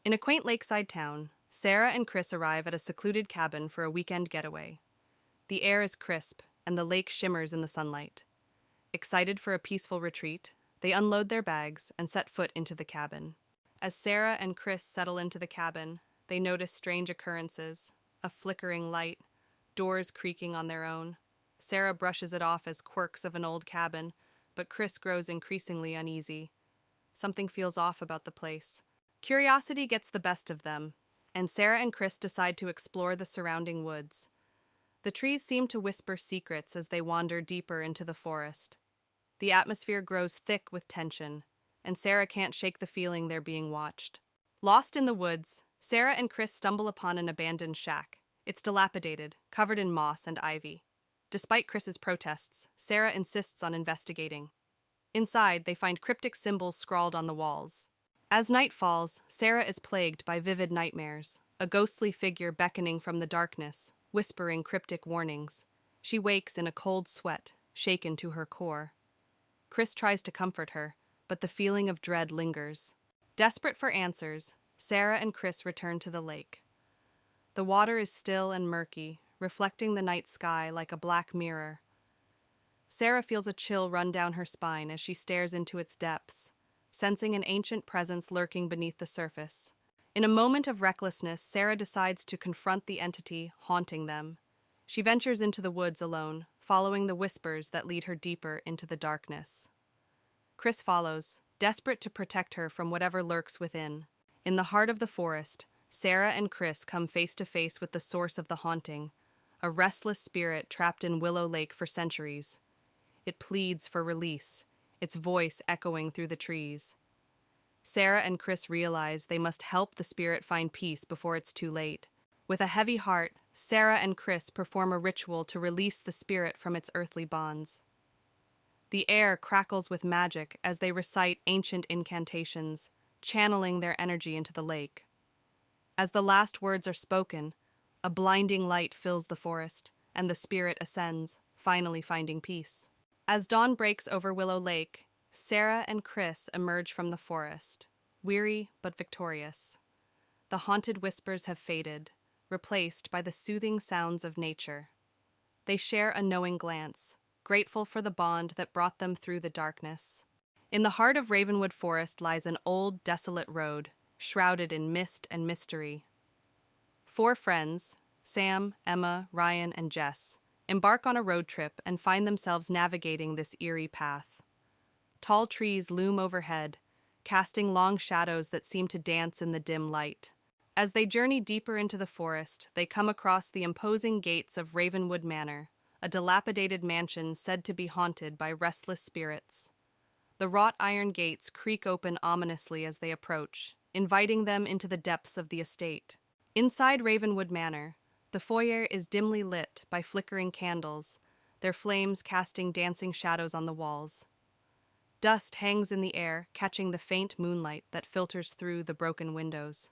In a quaint lakeside town, Sarah and Chris arrive at a secluded cabin for a weekend getaway. The air is crisp, and the lake shimmers in the sunlight. Excited for a peaceful retreat, they unload their bags and set foot into the cabin. As Sarah and Chris settle into the cabin, they notice strange occurrences: a flickering light, doors creaking on their own. Sarah brushes it off as quirks of an old cabin, but Chris grows increasingly uneasy. Something feels off about the place. Curiosity gets the best of them, and Sarah and Chris decide to explore the surrounding woods. The trees seem to whisper secrets as they wander deeper into the forest. The atmosphere grows thick with tension, and Sarah can't shake the feeling they're being watched. Lost in the woods, Sarah and Chris stumble upon an abandoned shack. It's dilapidated, covered in moss and ivy. Despite Chris's protests, Sarah insists on investigating. Inside, they find cryptic symbols scrawled on the walls. As night falls, Sarah is plagued by vivid nightmares, a ghostly figure beckoning from the darkness, whispering cryptic warnings. She wakes in a cold sweat, shaken to her core. Chris tries to comfort her, but the feeling of dread lingers. Desperate for answers, Sarah and Chris return to the lake. The water is still and murky, reflecting the night sky like a black mirror. Sarah feels a chill run down her spine as she stares into its depths, sensing an ancient presence lurking beneath the surface. In a moment of recklessness, Sarah decides to confront the entity haunting them. She ventures into the woods alone, following the whispers that lead her deeper into the darkness. Chris follows, desperate to protect her from whatever lurks within. In the heart of the forest, Sarah and Chris come face to face with the source of the haunting, a restless spirit trapped in Willow Lake for centuries. It pleads for release, its voice echoing through the trees. Sarah and Chris realize they must help the spirit find peace before it's too late. With a heavy heart, Sarah and Chris perform a ritual to release the spirit from its earthly bonds. The air crackles with magic as they recite ancient incantations, channeling their energy into the lake. As the last words are spoken, a blinding light fills the forest, and the spirit ascends, finally finding peace. As dawn breaks over Willow Lake, Sarah and Chris emerge from the forest, weary but victorious. The haunted whispers have faded, replaced by the soothing sounds of nature. They share a knowing glance, grateful for the bond that brought them through the darkness. In the heart of Ravenwood Forest lies an old, desolate road, shrouded in mist and mystery. Four friends, Sam, Emma, Ryan, and Jess, embark on a road trip and find themselves navigating this eerie path. Tall trees loom overhead, casting long shadows that seem to dance in the dim light. As they journey deeper into the forest, they come across the imposing gates of Ravenwood Manor, a dilapidated mansion said to be haunted by restless spirits. The wrought iron gates creak open ominously as they approach, inviting them into the depths of the estate. Inside Ravenwood Manor, the foyer is dimly lit by flickering candles, their flames casting dancing shadows on the walls. Dust hangs in the air, catching the faint moonlight that filters through the broken windows.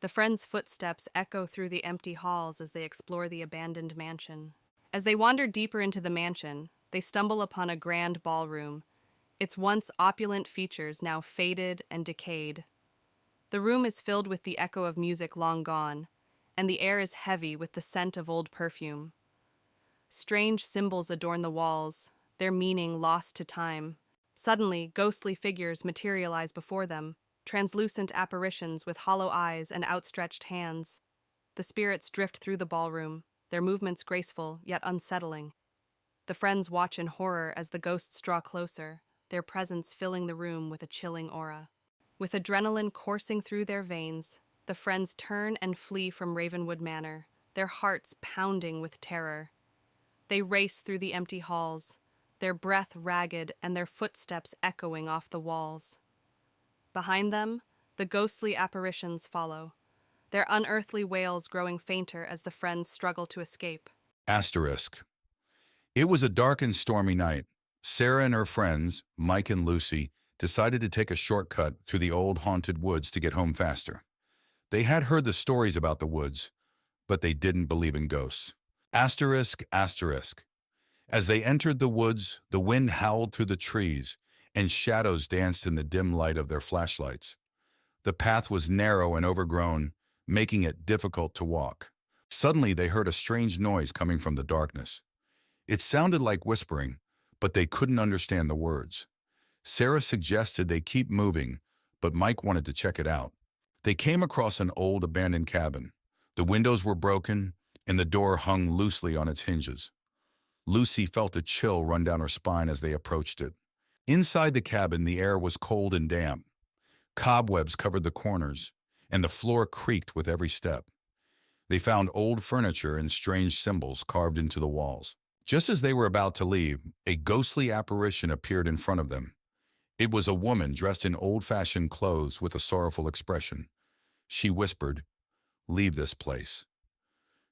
The friends' footsteps echo through the empty halls as they explore the abandoned mansion. As they wander deeper into the mansion, they stumble upon a grand ballroom, its once opulent features now faded and decayed. The room is filled with the echo of music long gone, and the air is heavy with the scent of old perfume. Strange symbols adorn the walls, their meaning lost to time. Suddenly, ghostly figures materialize before them, translucent apparitions with hollow eyes and outstretched hands. The spirits drift through the ballroom, their movements graceful yet unsettling. The friends watch in horror as the ghosts draw closer, their presence filling the room with a chilling aura. With adrenaline coursing through their veins, the friends turn and flee from Ravenwood Manor, their hearts pounding with terror. They race through the empty halls, their breath ragged and their footsteps echoing off the walls. Behind them, the ghostly apparitions follow, their unearthly wails growing fainter as the friends struggle to escape. Asterisk. It was a dark and stormy night. Sarah and her friends, Mike and Lucy, decided to take a shortcut through the old haunted woods to get home faster. They had heard the stories about the woods, but they didn't believe in ghosts. Asterisk, asterisk. As they entered the woods, the wind howled through the trees, and shadows danced in the dim light of their flashlights. The path was narrow and overgrown, making it difficult to walk. Suddenly, they heard a strange noise coming from the darkness. It sounded like whispering, but they couldn't understand the words. Sarah suggested they keep moving, but Mike wanted to check it out. They came across an old abandoned cabin. The windows were broken, and the door hung loosely on its hinges. Lucy felt a chill run down her spine as they approached it. Inside the cabin, the air was cold and damp. Cobwebs covered the corners, and the floor creaked with every step. They found old furniture and strange symbols carved into the walls. Just as they were about to leave, a ghostly apparition appeared in front of them. It was a woman dressed in old-fashioned clothes with a sorrowful expression. She whispered, "Leave this place."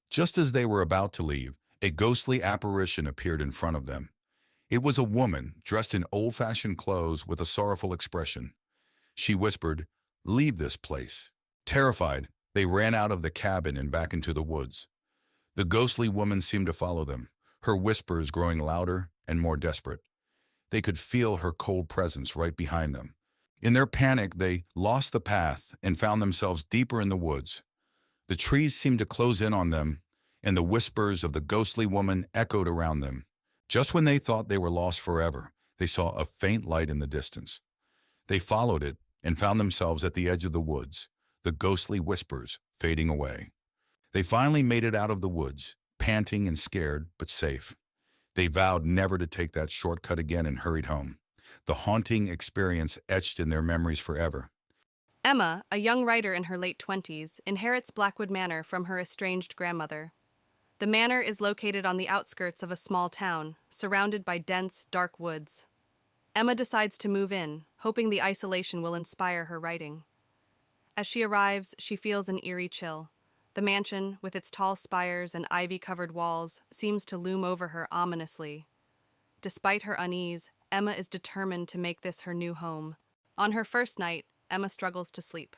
Just as they were about to leave, a ghostly apparition appeared in front of them. It was a woman dressed in old-fashioned clothes with a sorrowful expression. She whispered, "Leave this place." Terrified, they ran out of the cabin and back into the woods. The ghostly woman seemed to follow them, her whispers growing louder and more desperate. They could feel her cold presence right behind them. In their panic, they lost the path and found themselves deeper in the woods. The trees seemed to close in on them, and the whispers of the ghostly woman echoed around them. Just when they thought they were lost forever, they saw a faint light in the distance. They followed it and found themselves at the edge of the woods, the ghostly whispers fading away. They finally made it out of the woods, panting and scared, but safe. They vowed never to take that shortcut again and hurried home, the haunting experience etched in their memories forever. Emma, a young writer in her late 20s, inherits Blackwood Manor from her estranged grandmother. The manor is located on the outskirts of a small town, surrounded by dense, dark woods. Emma decides to move in, hoping the isolation will inspire her writing. As she arrives, she feels an eerie chill. The mansion, with its tall spires and ivy-covered walls, seems to loom over her ominously. Despite her unease, Emma is determined to make this her new home. On her first night, Emma struggles to sleep.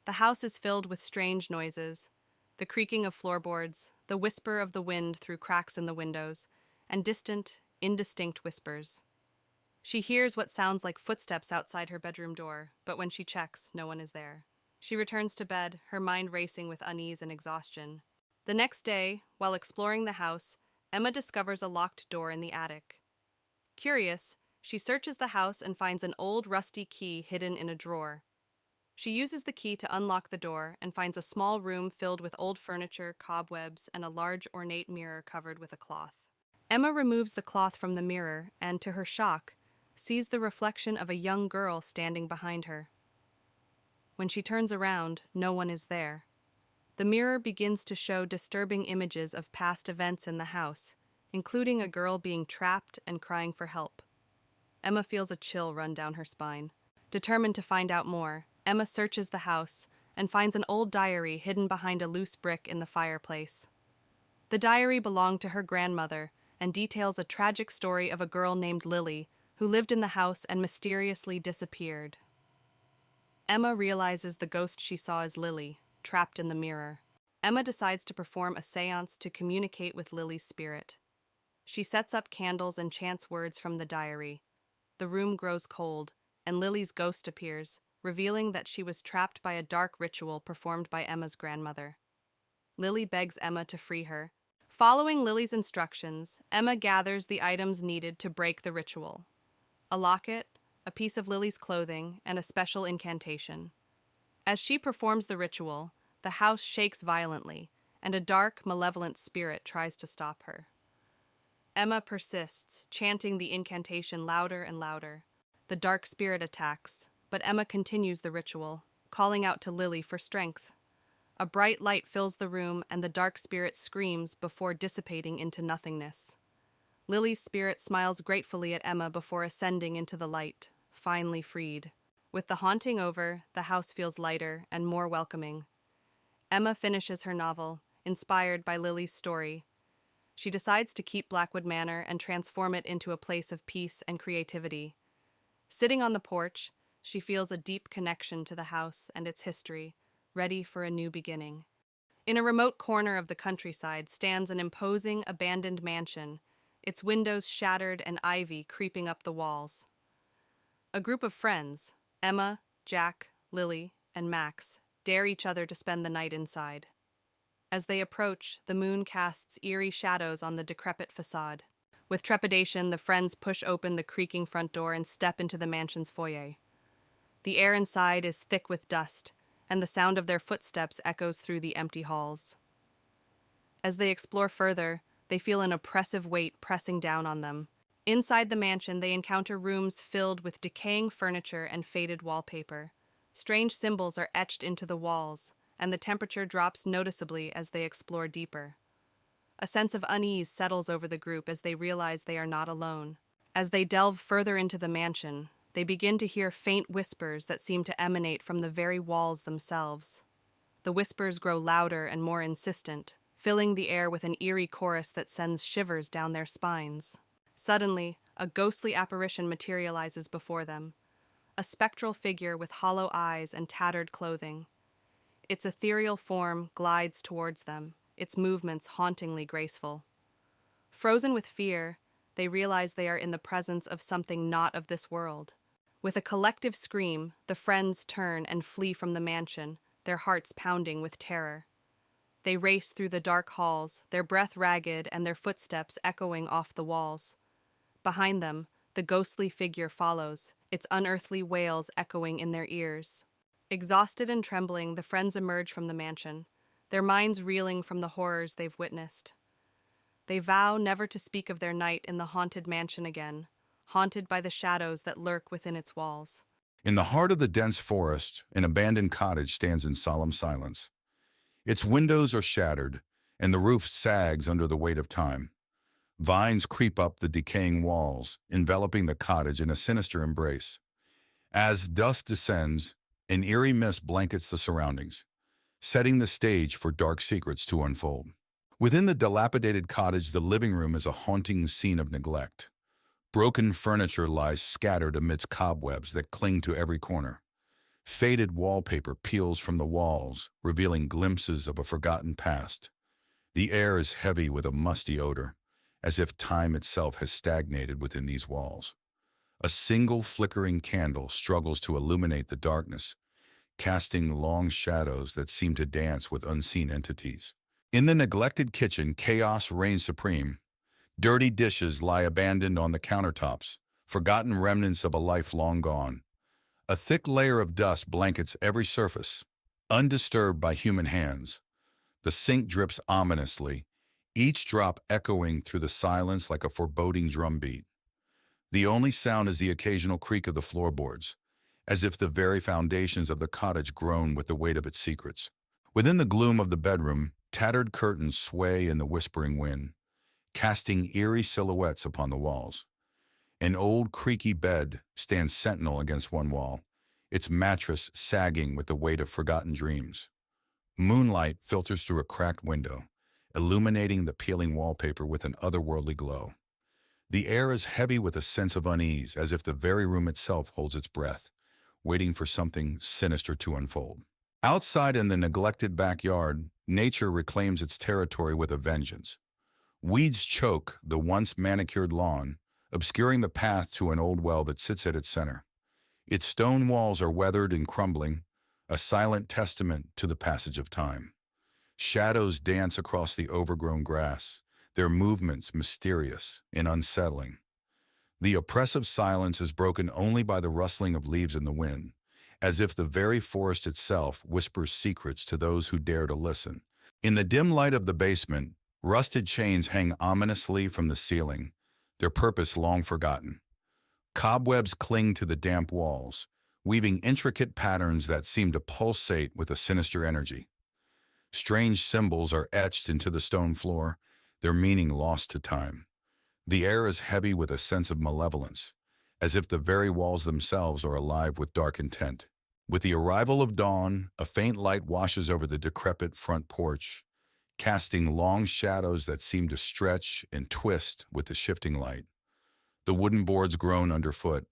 The house is filled with strange noises, the creaking of floorboards, the whisper of the wind through cracks in the windows, and distant, indistinct whispers. She hears what sounds like footsteps outside her bedroom door, but when she checks, no one is there. She returns to bed, her mind racing with unease and exhaustion. The next day, while exploring the house, Emma discovers a locked door in the attic. Curious, she searches the house and finds an old rusty key hidden in a drawer. She uses the key to unlock the door and finds a small room filled with old furniture, cobwebs, and a large ornate mirror covered with a cloth. Emma removes the cloth from the mirror and, to her shock, sees the reflection of a young girl standing behind her. When she turns around, no one is there. The mirror begins to show disturbing images of past events in the house, including a girl being trapped and crying for help. Emma feels a chill run down her spine. Determined to find out more, Emma searches the house and finds an old diary hidden behind a loose brick in the fireplace. The diary belonged to her grandmother and details a tragic story of a girl named Lily who lived in the house and mysteriously disappeared. Emma realizes the ghost she saw is Lily, trapped in the mirror. Emma decides to perform a seance to communicate with Lily's spirit. She sets up candles and chants words from the diary. The room grows cold, and Lily's ghost appears, revealing that she was trapped by a dark ritual performed by Emma's grandmother. Lily begs Emma to free her. Following Lily's instructions, Emma gathers the items needed to break the ritual: a locket, a piece of Lily's clothing, and a special incantation. As she performs the ritual, the house shakes violently, and a dark, malevolent spirit tries to stop her. Emma persists, chanting the incantation louder and louder. The dark spirit attacks, but Emma continues the ritual, calling out to Lily for strength. A bright light fills the room, and the dark spirit screams before dissipating into nothingness. Lily's spirit smiles gratefully at Emma before ascending into the light, finally freed. With the haunting over, the house feels lighter and more welcoming. Emma finishes her novel, inspired by Lily's story. She decides to keep Blackwood Manor and transform it into a place of peace and creativity. Sitting on the porch, she feels a deep connection to the house and its history, ready for a new beginning. In a remote corner of the countryside stands an imposing, abandoned mansion, its windows shattered and ivy creeping up the walls. A group of friends, Emma, Jack, Lily, and Max dare each other to spend the night inside. As they approach, the moon casts eerie shadows on the decrepit facade. With trepidation, the friends push open the creaking front door and step into the mansion's foyer. The air inside is thick with dust, and the sound of their footsteps echoes through the empty halls. As they explore further, they feel an oppressive weight pressing down on them. Inside the mansion, they encounter rooms filled with decaying furniture and faded wallpaper. Strange symbols are etched into the walls, and the temperature drops noticeably as they explore deeper. A sense of unease settles over the group as they realize they are not alone. As they delve further into the mansion, they begin to hear faint whispers that seem to emanate from the very walls themselves. The whispers grow louder and more insistent, filling the air with an eerie chorus that sends shivers down their spines. Suddenly, a ghostly apparition materializes before them, a spectral figure with hollow eyes and tattered clothing. Its ethereal form glides towards them, its movements hauntingly graceful. Frozen with fear, they realize they are in the presence of something not of this world. With a collective scream, the friends turn and flee from the mansion, their hearts pounding with terror. They race through the dark halls, their breath ragged and their footsteps echoing off the walls. Behind them, the ghostly figure follows, its unearthly wails echoing in their ears. Exhausted and trembling, the friends emerge from the mansion, their minds reeling from the horrors they've witnessed. They vow never to speak of their night in the haunted mansion again, haunted by the shadows that lurk within its walls. In the heart of the dense forest, an abandoned cottage stands in solemn silence. Its windows are shattered, and the roof sags under the weight of time. Vines creep up the decaying walls, enveloping the cottage in a sinister embrace. As dusk descends, an eerie mist blankets the surroundings, setting the stage for dark secrets to unfold. Within the dilapidated cottage, the living room is a haunting scene of neglect. Broken furniture lies scattered amidst cobwebs that cling to every corner. Faded wallpaper peels from the walls, revealing glimpses of a forgotten past. The air is heavy with a musty odor, as if time itself has stagnated within these walls. A single flickering candle struggles to illuminate the darkness, casting long shadows that seem to dance with unseen entities. In the neglected kitchen, chaos reigns supreme. Dirty dishes lie abandoned on the countertops, forgotten remnants of a life long gone. A thick layer of dust blankets every surface, undisturbed by human hands. The sink drips ominously, each drop echoing through the silence like a foreboding drumbeat. The only sound is the occasional creak of the floorboards, as if the very foundations of the cottage groan with the weight of its secrets. Within the gloom of the bedroom, tattered curtains sway in the whispering wind, casting eerie silhouettes upon the walls. An old, creaky bed stands sentinel against one wall, its mattress sagging with the weight of forgotten dreams. Moonlight filters through a cracked window, illuminating the peeling wallpaper with an otherworldly glow. The air is heavy with a sense of unease, as if the very room itself holds its breath, waiting for something sinister to unfold. Outside in the neglected backyard, nature reclaims its territory with a vengeance. Weeds choke the once manicured lawn, obscuring the path to an old well that sits at its center. Its stone walls are weathered and crumbling, a silent testament to the passage of time. Shadows dance across the overgrown grass, their movements mysterious and unsettling. The oppressive silence is broken only by the rustling of leaves in the wind, as if the very forest itself whispers secrets to those who dare to listen. In the dim light of the basement, rusted chains hang ominously from the ceiling, their purpose long forgotten. Cobwebs cling to the damp walls, weaving intricate patterns that seem to pulsate with a sinister energy. Strange symbols are etched into the stone floor, their meaning lost to time. The air is heavy with a sense of malevolence, as if the very walls themselves are alive with dark intent. With the arrival of dawn, a faint light washes over the decrepit front porch, casting long shadows that seem to stretch and twist with the shifting light. The wooden boards groan underfoot,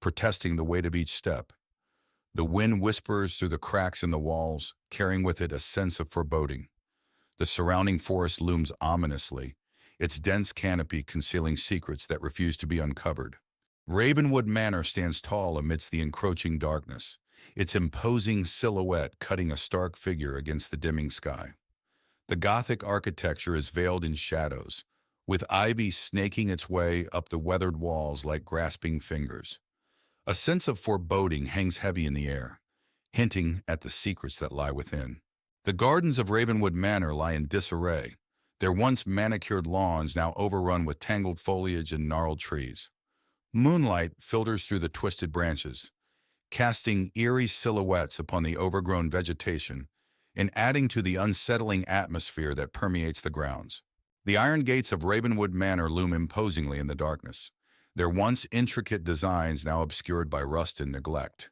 protesting the weight of each step. The wind whispers through the cracks in the walls, carrying with it a sense of foreboding. The surrounding forest looms ominously, its dense canopy concealing secrets that refuse to be uncovered. Ravenwood Manor stands tall amidst the encroaching darkness, its imposing silhouette cutting a stark figure against the dimming sky. The Gothic architecture is veiled in shadows, with ivy snaking its way up the weathered walls like grasping fingers. A sense of foreboding hangs heavy in the air, hinting at the secrets that lie within. The gardens of Ravenwood Manor lie in disarray, their once manicured lawns now overrun with tangled foliage and gnarled trees. Moonlight filters through the twisted branches, casting eerie silhouettes upon the overgrown vegetation and adding to the unsettling atmosphere that permeates the grounds. The iron gates of Ravenwood Manor loom imposingly in the darkness, their once intricate designs now obscured by rust and neglect.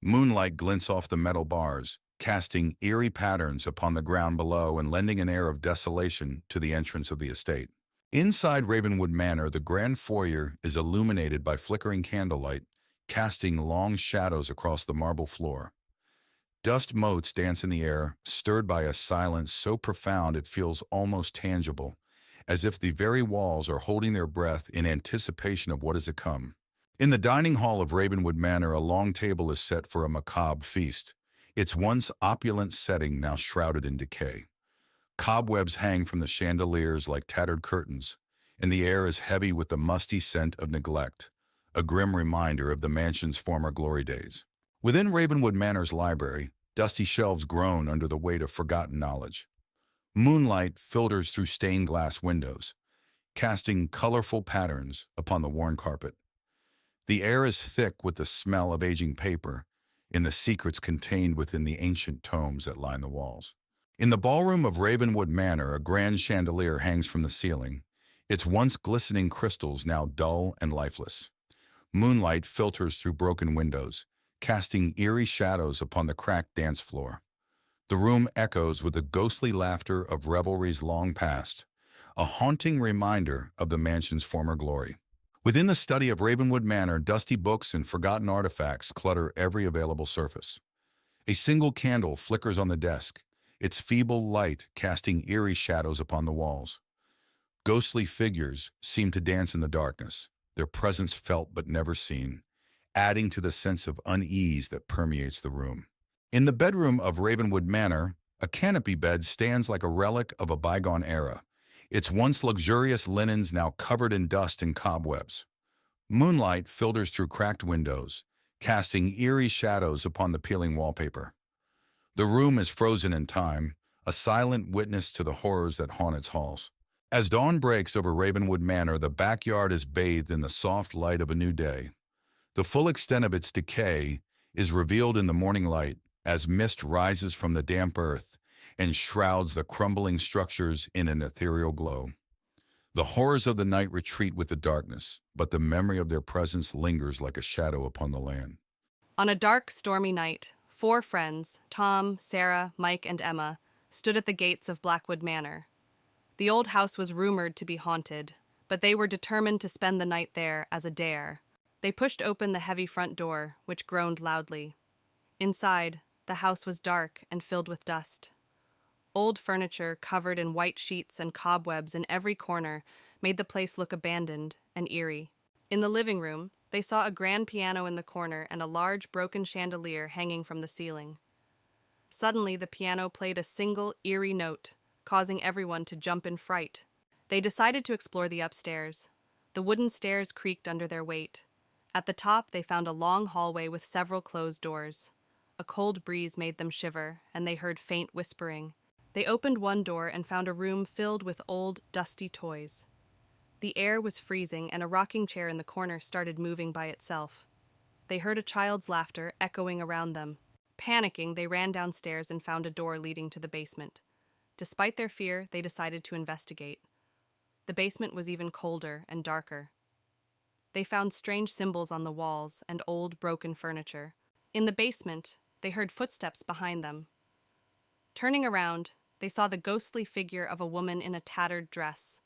Moonlight glints off the metal bars, casting eerie patterns upon the ground below and lending an air of desolation to the entrance of the estate. Inside Ravenwood Manor, the grand foyer is illuminated by flickering candlelight, casting long shadows across the marble floor. Dust motes dance in the air, stirred by a silence so profound it feels almost tangible, as if the very walls are holding their breath in anticipation of what is to come. In the dining hall of Ravenwood Manor, a long table is set for a macabre feast, its once opulent setting now shrouded in decay. Cobwebs hang from the chandeliers like tattered curtains, and the air is heavy with the musty scent of neglect, a grim reminder of the mansion's former glory days. Within Ravenwood Manor's library, dusty shelves groan under the weight of forgotten knowledge. Moonlight filters through stained glass windows, casting colorful patterns upon the worn carpet. The air is thick with the smell of aging paper and the secrets contained within the ancient tomes that line the walls. In the ballroom of Ravenwood Manor, a grand chandelier hangs from the ceiling, its once glistening crystals now dull and lifeless. Moonlight filters through broken windows, casting eerie shadows upon the cracked dance floor. The room echoes with the ghostly laughter of revelries long past, a haunting reminder of the mansion's former glory. Within the study of Ravenwood Manor, dusty books and forgotten artifacts clutter every available surface. A single candle flickers on the desk, its feeble light casting eerie shadows upon the walls. Ghostly figures seem to dance in the darkness, their presence felt but never seen, adding to the sense of unease that permeates the room. In the bedroom of Ravenwood Manor, a canopy bed stands like a relic of a bygone era, its once luxurious linens now covered in dust and cobwebs. Moonlight filters through cracked windows, casting eerie shadows upon the peeling wallpaper. The room is frozen in time, a silent witness to the horrors that haunt its halls. As dawn breaks over Ravenwood Manor, the backyard is bathed in the soft light of a new day. The full extent of its decay is revealed in the morning light as mist rises from the damp earth and shrouds the crumbling structures in an ethereal glow. The horrors of the night retreat with the darkness, but the memory of their presence lingers like a shadow upon the land. On a dark, stormy night, 4 friends, Tom, Sarah, Mike, and Emma, stood at the gates of Blackwood Manor. The old house was rumored to be haunted, but they were determined to spend the night there as a dare. They pushed open the heavy front door, which groaned loudly. Inside, the house was dark and filled with dust. Old furniture covered in white sheets and cobwebs in every corner made the place look abandoned and eerie. In the living room, they saw a grand piano in the corner and a large broken chandelier hanging from the ceiling. Suddenly, the piano played a single, eerie note, causing everyone to jump in fright. They decided to explore the upstairs. The wooden stairs creaked under their weight. At the top, they found a long hallway with several closed doors. A cold breeze made them shiver, and they heard faint whispering. They opened one door and found a room filled with old, dusty toys. The air was freezing, and a rocking chair in the corner started moving by itself. They heard a child's laughter echoing around them. Panicking, they ran downstairs and found a door leading to the basement. Despite their fear, they decided to investigate. The basement was even colder and darker. They found strange symbols on the walls and old, broken furniture. In the basement, they heard footsteps behind them. Turning around, they saw the ghostly figure of a woman in a tattered dress.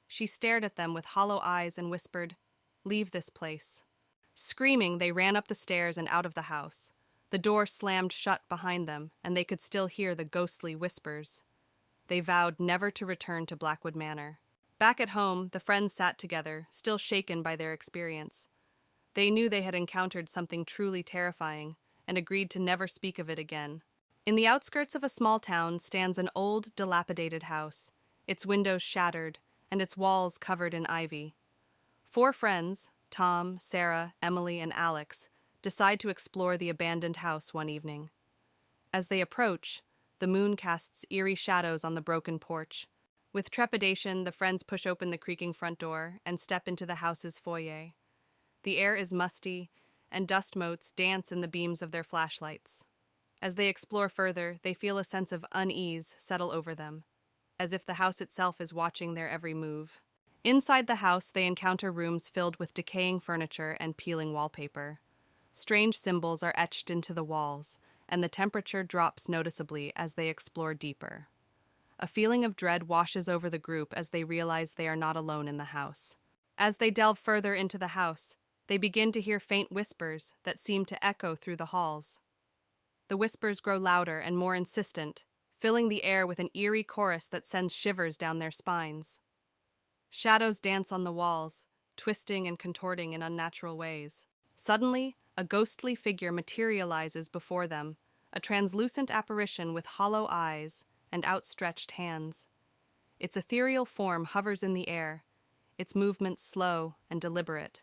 She stared at them with hollow eyes and whispered, "Leave this place." Screaming, they ran up the stairs and out of the house. The door slammed shut behind them, and they could still hear the ghostly whispers. They vowed never to return to Blackwood Manor. Back at home, the friends sat together, still shaken by their experience. They knew they had encountered something truly terrifying, and agreed to never speak of it again. In the outskirts of a small town stands an old, dilapidated house, its windows shattered and its walls covered in ivy. Four friends, Tom, Sarah, Emily, and Alex, decide to explore the abandoned house one evening. As they approach, the moon casts eerie shadows on the broken porch. With trepidation, the friends push open the creaking front door and step into the house's foyer. The air is musty, and dust motes dance in the beams of their flashlights. As they explore further, they feel a sense of unease settle over them, as if the house itself is watching their every move. Inside the house, they encounter rooms filled with decaying furniture and peeling wallpaper. Strange symbols are etched into the walls, and the temperature drops noticeably as they explore deeper. A feeling of dread washes over the group as they realize they are not alone in the house. As they delve further into the house, they begin to hear faint whispers that seem to echo through the halls. The whispers grow louder and more insistent, filling the air with an eerie chorus that sends shivers down their spines. Shadows dance on the walls, twisting and contorting in unnatural ways. Suddenly, a ghostly figure materializes before them, a translucent apparition with hollow eyes and outstretched hands. Its ethereal form hovers in the air, its movements slow and deliberate.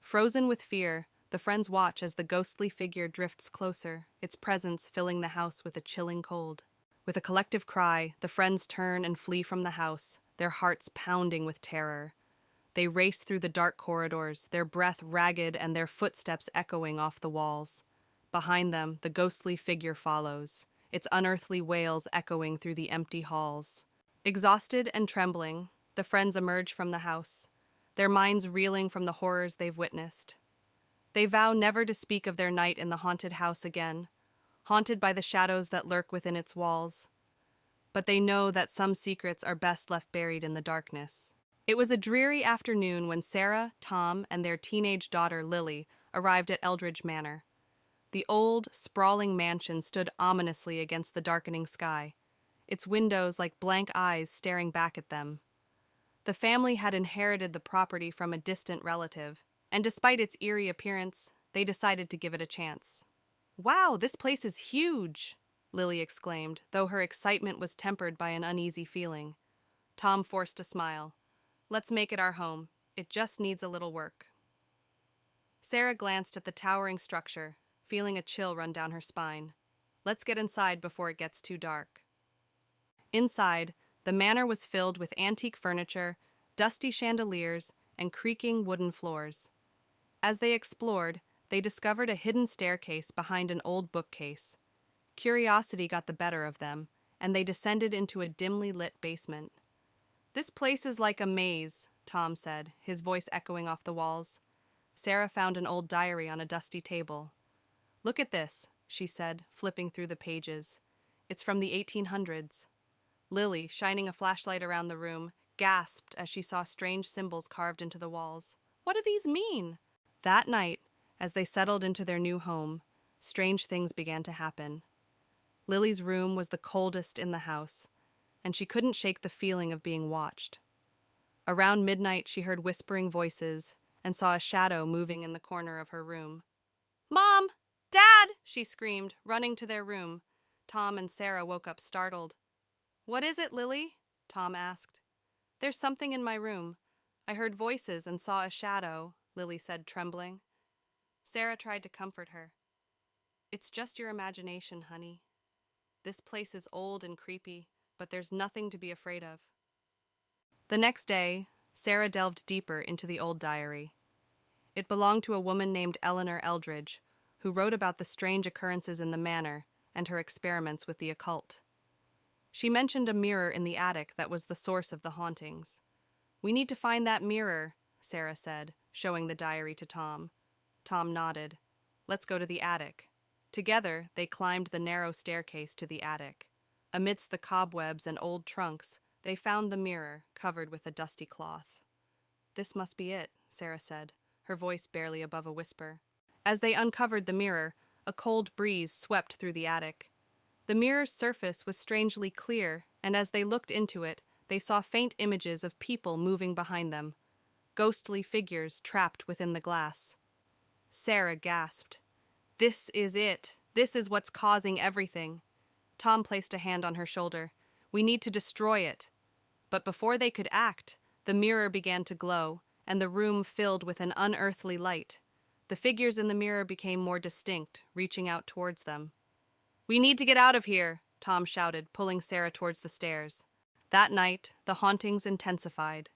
Frozen with fear, the friends watch as the ghostly figure drifts closer, its presence filling the house with a chilling cold. With a collective cry, the friends turn and flee from the house, their hearts pounding with terror. They race through the dark corridors, their breath ragged and their footsteps echoing off the walls. Behind them, the ghostly figure follows, its unearthly wails echoing through the empty halls. Exhausted and trembling, the friends emerge from the house, their minds reeling from the horrors they've witnessed. They vow never to speak of their night in the haunted house again, haunted by the shadows that lurk within its walls. But they know that some secrets are best left buried in the darkness. It was a dreary afternoon when Sarah, Tom, and their teenage daughter Lily arrived at Eldridge Manor. The old, sprawling mansion stood ominously against the darkening sky, its windows like blank eyes staring back at them. The family had inherited the property from a distant relative, and despite its eerie appearance, they decided to give it a chance. "Wow, this place is huge!" Lily exclaimed, though her excitement was tempered by an uneasy feeling. Tom forced a smile. "Let's make it our home. It just needs a little work." Sarah glanced at the towering structure, feeling a chill run down her spine. "Let's get inside before it gets too dark." Inside, the manor was filled with antique furniture, dusty chandeliers, and creaking wooden floors. As they explored, they discovered a hidden staircase behind an old bookcase. Curiosity got the better of them, and they descended into a dimly lit basement. "This place is like a maze," Tom said, his voice echoing off the walls. Sarah found an old diary on a dusty table. "Look at this," she said, flipping through the pages. "It's from the 1800s. Lily, shining a flashlight around the room, gasped as she saw strange symbols carved into the walls. "What do these mean?" That night, as they settled into their new home, strange things began to happen. Lily's room was the coldest in the house, and she couldn't shake the feeling of being watched. Around midnight, she heard whispering voices and saw a shadow moving in the corner of her room. "Mom! Dad!" she screamed, running to their room. Tom and Sarah woke up startled. "What is it, Lily?" Tom asked. "There's something in my room. I heard voices and saw a shadow," Lily said, trembling. Sarah tried to comfort her. "It's just your imagination, honey. This place is old and creepy, but there's nothing to be afraid of." The next day, Sarah delved deeper into the old diary. It belonged to a woman named Eleanor Eldridge, who wrote about the strange occurrences in the manor and her experiments with the occult. She mentioned a mirror in the attic that was the source of the hauntings. "We need to find that mirror," Sarah said, showing the diary to Tom. Tom nodded. "Let's go to the attic." Together, they climbed the narrow staircase to the attic. Amidst the cobwebs and old trunks, they found the mirror, covered with a dusty cloth. "This must be it," Sarah said, her voice barely above a whisper. As they uncovered the mirror, a cold breeze swept through the attic. The mirror's surface was strangely clear, and as they looked into it, they saw faint images of people moving behind them, ghostly figures trapped within the glass. Sarah gasped. This is it. This is what's causing everything. Tom placed a hand on her shoulder. We need to destroy it. But before they could act, the mirror began to glow, and the room filled with an unearthly light. The figures in the mirror became more distinct, reaching out towards them. We need to get out of here, Tom shouted, pulling Sarah towards the stairs. That night, the hauntings intensified.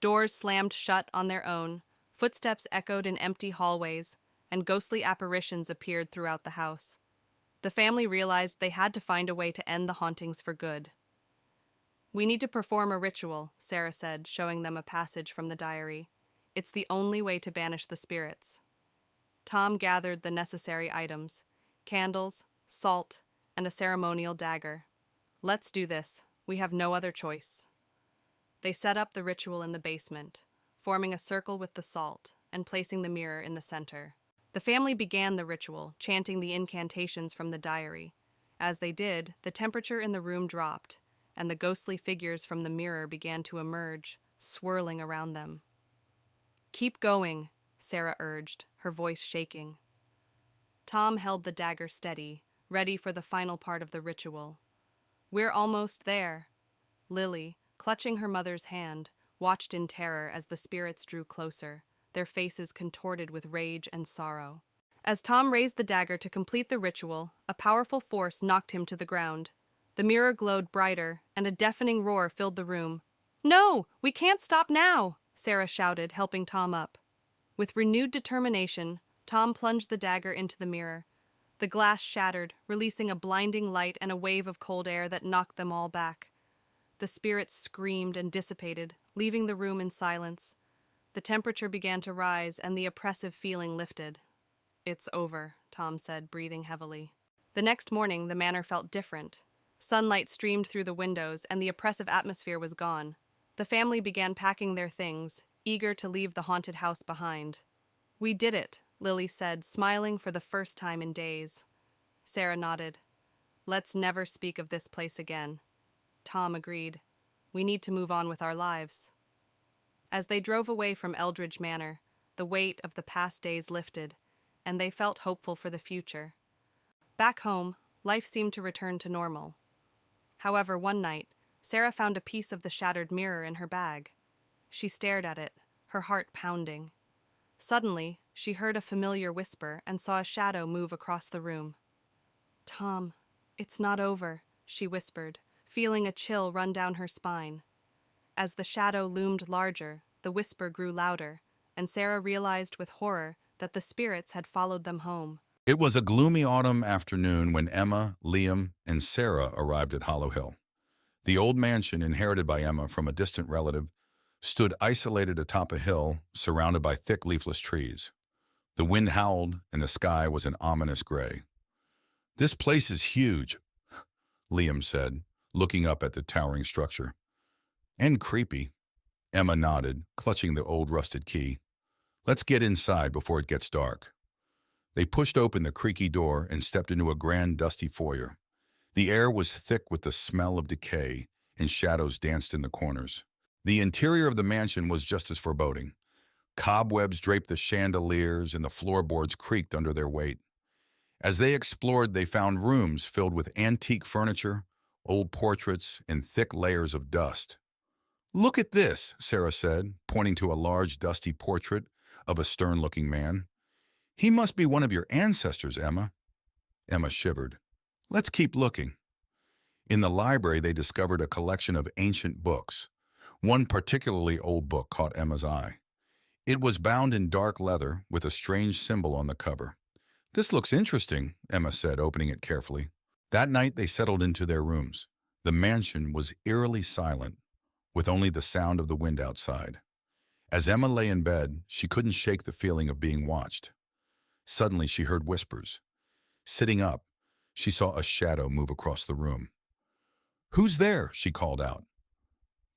Doors slammed shut on their own, footsteps echoed in empty hallways, and ghostly apparitions appeared throughout the house. The family realized they had to find a way to end the hauntings for good. We need to perform a ritual, Sarah said, showing them a passage from the diary. It's the only way to banish the spirits. Tom gathered the necessary items: candles, salt, and a ceremonial dagger. Let's do this. We have no other choice. They set up the ritual in the basement, forming a circle with the salt and placing the mirror in the center. The family began the ritual, chanting the incantations from the diary. As they did, the temperature in the room dropped, and the ghostly figures from the mirror began to emerge, swirling around them. Keep going, Sarah urged, her voice shaking. Tom held the dagger steady, ready for the final part of the ritual. We're almost there. Lily, clutching her mother's hand, watched in terror as the spirits drew closer, their faces contorted with rage and sorrow. As Tom raised the dagger to complete the ritual, a powerful force knocked him to the ground. The mirror glowed brighter, and a deafening roar filled the room. No, we can't stop now, Sarah shouted, helping Tom up. With renewed determination, Tom plunged the dagger into the mirror. The glass shattered, releasing a blinding light and a wave of cold air that knocked them all back. The spirits screamed and dissipated, leaving the room in silence. The temperature began to rise, and the oppressive feeling lifted. It's over, Tom said, breathing heavily. The next morning, the manor felt different. Sunlight streamed through the windows, and the oppressive atmosphere was gone. The family began packing their things, eager to leave the haunted house behind. We did it, Lily said, smiling for the first time in days. Sarah nodded. Let's never speak of this place again. Tom agreed. We need to move on with our lives. As they drove away from Eldridge Manor, the weight of the past days lifted, and they felt hopeful for the future. Back home, life seemed to return to normal. However, one night, Sarah found a piece of the shattered mirror in her bag. She stared at it, her heart pounding. Suddenly, she heard a familiar whisper and saw a shadow move across the room. Tom, it's not over, she whispered, feeling a chill run down her spine. As the shadow loomed larger, the whisper grew louder, and Sarah realized with horror that the spirits had followed them home. It was a gloomy autumn afternoon when Emma, Liam, and Sarah arrived at Hollow Hill. The old mansion, inherited by Emma from a distant relative, stood isolated atop a hill surrounded by thick leafless trees. The wind howled, and the sky was an ominous gray. This place is huge, Liam said, looking up at the towering structure. And creepy, Emma nodded, clutching the old rusted key. Let's get inside before it gets dark. They pushed open the creaky door and stepped into a grand, dusty foyer. The air was thick with the smell of decay, and shadows danced in the corners. The interior of the mansion was just as foreboding. Cobwebs draped the chandeliers, and the floorboards creaked under their weight. As they explored, they found rooms filled with antique furniture, old portraits, and thick layers of dust. Look at this, Sarah said, pointing to a large, dusty portrait of a stern-looking man. He must be one of your ancestors, Emma. Emma shivered. Let's keep looking. In the library, they discovered a collection of ancient books. One particularly old book caught Emma's eye. It was bound in dark leather with a strange symbol on the cover. This looks interesting, Emma said, opening it carefully. That night, they settled into their rooms. The mansion was eerily silent, with only the sound of the wind outside. As Emma lay in bed, she couldn't shake the feeling of being watched. Suddenly, she heard whispers. Sitting up, she saw a shadow move across the room. "Who's there?" she called out.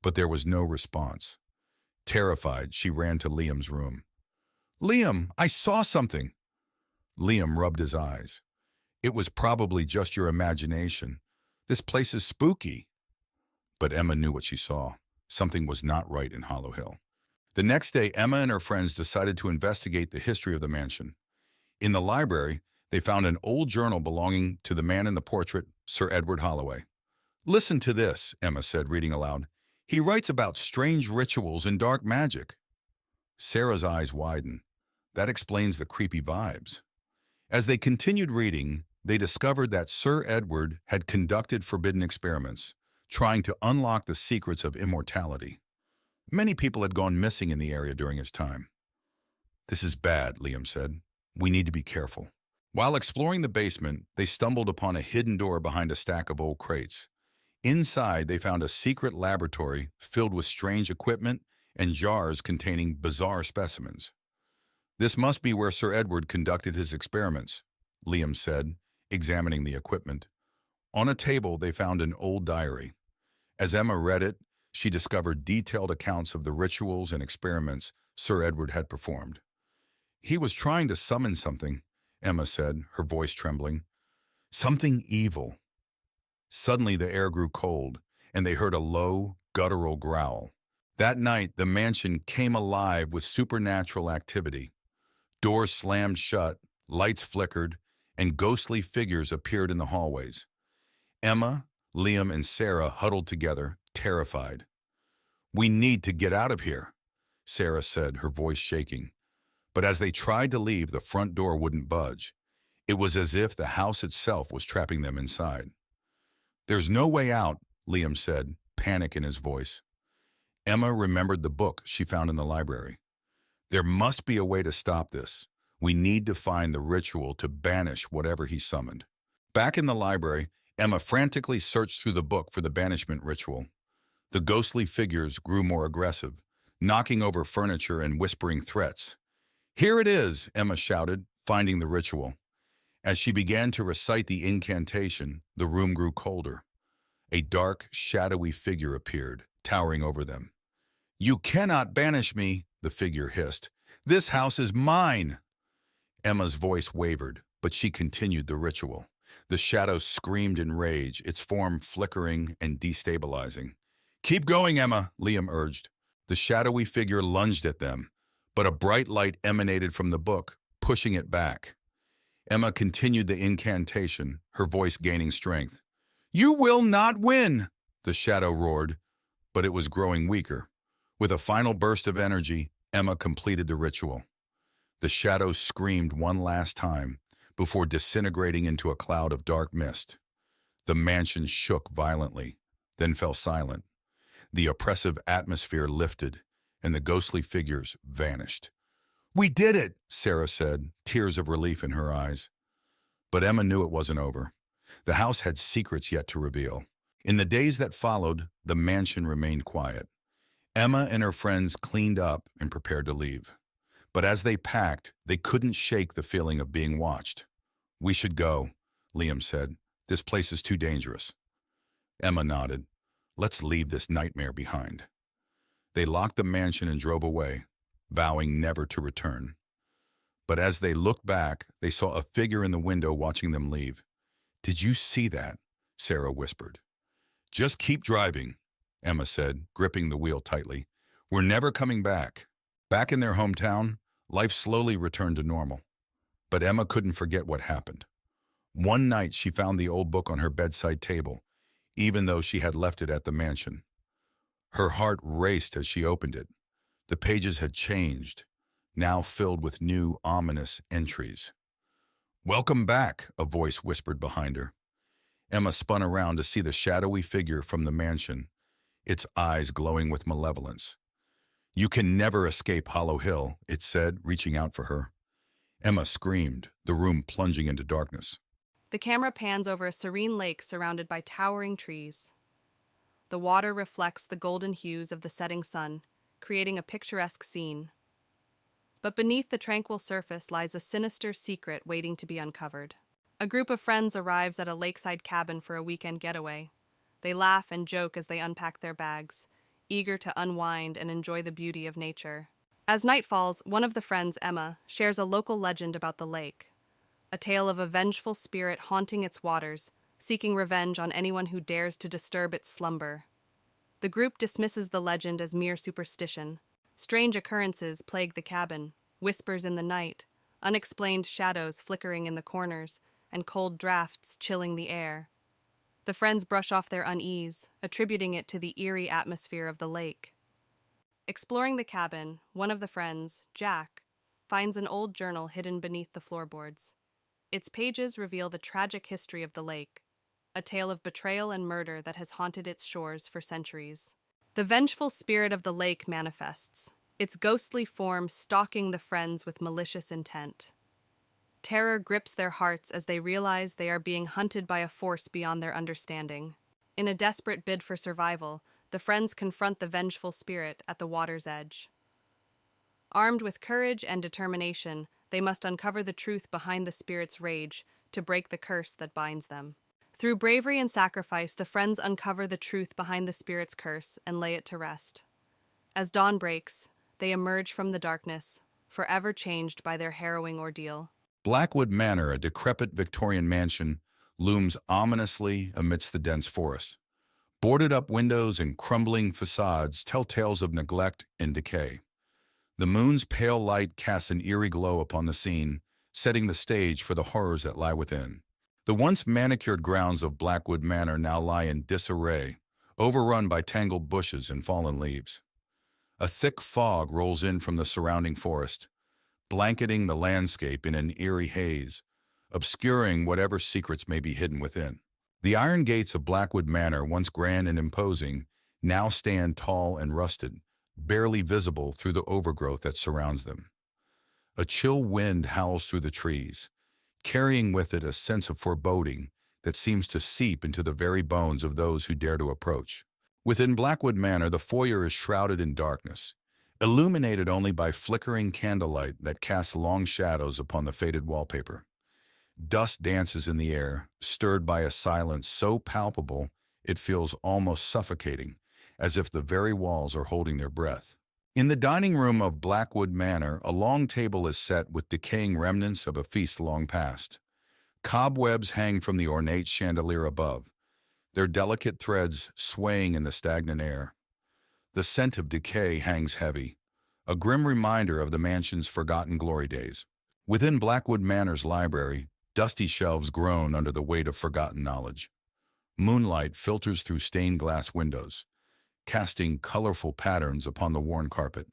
But there was no response. Terrified, she ran to Liam's room. "Liam, I saw something!" Liam rubbed his eyes. "It was probably just your imagination. This place is spooky." But Emma knew what she saw. Something was not right in Hollow Hill. The next day, Emma and her friends decided to investigate the history of the mansion. In the library, They found an old journal belonging to the man in the portrait, Sir Edward Holloway. "Listen to this," Emma said, reading aloud. "He writes about strange rituals and dark magic." Sarah's eyes widened. That explains the creepy vibes. As they continued reading, they discovered that Sir Edward had conducted forbidden experiments, trying to unlock the secrets of immortality. Many people had gone missing in the area during his time. "This is bad," Liam said. "We need to be careful." While exploring the basement, they stumbled upon a hidden door behind a stack of old crates. Inside, they found a secret laboratory filled with strange equipment and jars containing bizarre specimens. "This must be where Sir Edward conducted his experiments," Liam said, examining the equipment. On a table, they found an old diary. As Emma read it, she discovered detailed accounts of the rituals and experiments Sir Edward had performed. "He was trying to summon something," Emma said, her voice trembling. "Something evil." Suddenly, the air grew cold, and they heard a low, guttural growl. That night, the mansion came alive with supernatural activity. Doors slammed shut, lights flickered, and ghostly figures appeared in the hallways. Emma, Liam, and Sarah huddled together, terrified. "We need to get out of here," Sarah said, her voice shaking. But as they tried to leave, the front door wouldn't budge. It was as if the house itself was trapping them inside. "There's no way out," Liam said, panic in his voice. Emma remembered the book she found in the library. "There must be a way to stop this. We need to find the ritual to banish whatever he summoned." Back in the library, Emma frantically searched through the book for the banishment ritual. The ghostly figures grew more aggressive, knocking over furniture and whispering threats. "Here it is," Emma shouted, finding the ritual. As she began to recite the incantation, the room grew colder. A dark, shadowy figure appeared, towering over them. "You cannot banish me," the figure hissed. "This house is mine." Emma's voice wavered, but she continued the ritual. The shadow screamed in rage, its form flickering and destabilizing. "Keep going, Emma," Liam urged. The shadowy figure lunged at them, but a bright light emanated from the book, pushing it back. Emma continued the incantation, her voice gaining strength. "You will not win," the shadow roared, but it was growing weaker. With a final burst of energy, Emma completed the ritual. The shadow screamed one last time before disintegrating into a cloud of dark mist. The mansion shook violently, then fell silent. The oppressive atmosphere lifted, and the ghostly figures vanished. "We did it," Sarah said, tears of relief in her eyes. But Emma knew it wasn't over. The house had secrets yet to reveal. In the days that followed, the mansion remained quiet. Emma and her friends cleaned up and prepared to leave. But as they packed, they couldn't shake the feeling of being watched. "We should go," Liam said. "This place is too dangerous." Emma nodded. "Let's leave this nightmare behind." They locked the mansion and drove away, vowing never to return. But as they looked back, they saw a figure in the window watching them leave. "Did you see that?" Sarah whispered. "Just keep driving," Emma said, gripping the wheel tightly. "We're never coming back." Back in their hometown, life slowly returned to normal. But Emma couldn't forget what happened. One night she found the old book on her bedside table, even though she had left it at the mansion. Her heart raced as she opened it. The pages had changed, now filled with new, ominous entries. "Welcome back," a voice whispered behind her. Emma spun around to see the shadowy figure from the mansion, its eyes glowing with malevolence. "You can never escape Hollow Hill," it said, reaching out for her. Emma screamed, the room plunging into darkness. The camera pans over a serene lake surrounded by towering trees. The water reflects the golden hues of the setting sun, creating a picturesque scene. But beneath the tranquil surface lies a sinister secret waiting to be uncovered. A group of friends arrives at a lakeside cabin for a weekend getaway. They laugh and joke as they unpack their bags, eager to unwind and enjoy the beauty of nature. As night falls, one of the friends, Emma, shares a local legend about the lake, a tale of a vengeful spirit haunting its waters, seeking revenge on anyone who dares to disturb its slumber. The group dismisses the legend as mere superstition. Strange occurrences plague the cabin, whispers in the night, unexplained shadows flickering in the corners, and cold drafts chilling the air. The friends brush off their unease, attributing it to the eerie atmosphere of the lake. Exploring the cabin, one of the friends, Jack, finds an old journal hidden beneath the floorboards. Its pages reveal the tragic history of the lake, a tale of betrayal and murder that has haunted its shores for centuries. The vengeful spirit of the lake manifests, its ghostly form stalking the friends with malicious intent. Terror grips their hearts as they realize they are being hunted by a force beyond their understanding. In a desperate bid for survival, the friends confront the vengeful spirit at the water's edge. Armed with courage and determination, they must uncover the truth behind the spirit's rage to break the curse that binds them. Through bravery and sacrifice, the friends uncover the truth behind the spirit's curse and lay it to rest. As dawn breaks, they emerge from the darkness, forever changed by their harrowing ordeal. Blackwood Manor, a decrepit Victorian mansion, looms ominously amidst the dense forest. Boarded-up windows and crumbling facades tell tales of neglect and decay. The moon's pale light casts an eerie glow upon the scene, setting the stage for the horrors that lie within. The once manicured grounds of Blackwood Manor now lie in disarray, overrun by tangled bushes and fallen leaves. A thick fog rolls in from the surrounding forest, blanketing the landscape in an eerie haze, obscuring whatever secrets may be hidden within. The iron gates of Blackwood Manor, once grand and imposing, now stand tall and rusted, barely visible through the overgrowth that surrounds them. A chill wind howls through the trees, carrying with it a sense of foreboding that seems to seep into the very bones of those who dare to approach. Within Blackwood Manor, the foyer is shrouded in darkness, illuminated only by flickering candlelight that casts long shadows upon the faded wallpaper. Dust dances in the air, stirred by a silence so palpable it feels almost suffocating, as if the very walls are holding their breath. In the dining room of Blackwood Manor, a long table is set with decaying remnants of a feast long past. Cobwebs hang from the ornate chandelier above, their delicate threads swaying in the stagnant air. The scent of decay hangs heavy, a grim reminder of the mansion's forgotten glory days. Within Blackwood Manor's library, dusty shelves groan under the weight of forgotten knowledge. Moonlight filters through stained glass windows, casting colorful patterns upon the worn carpet.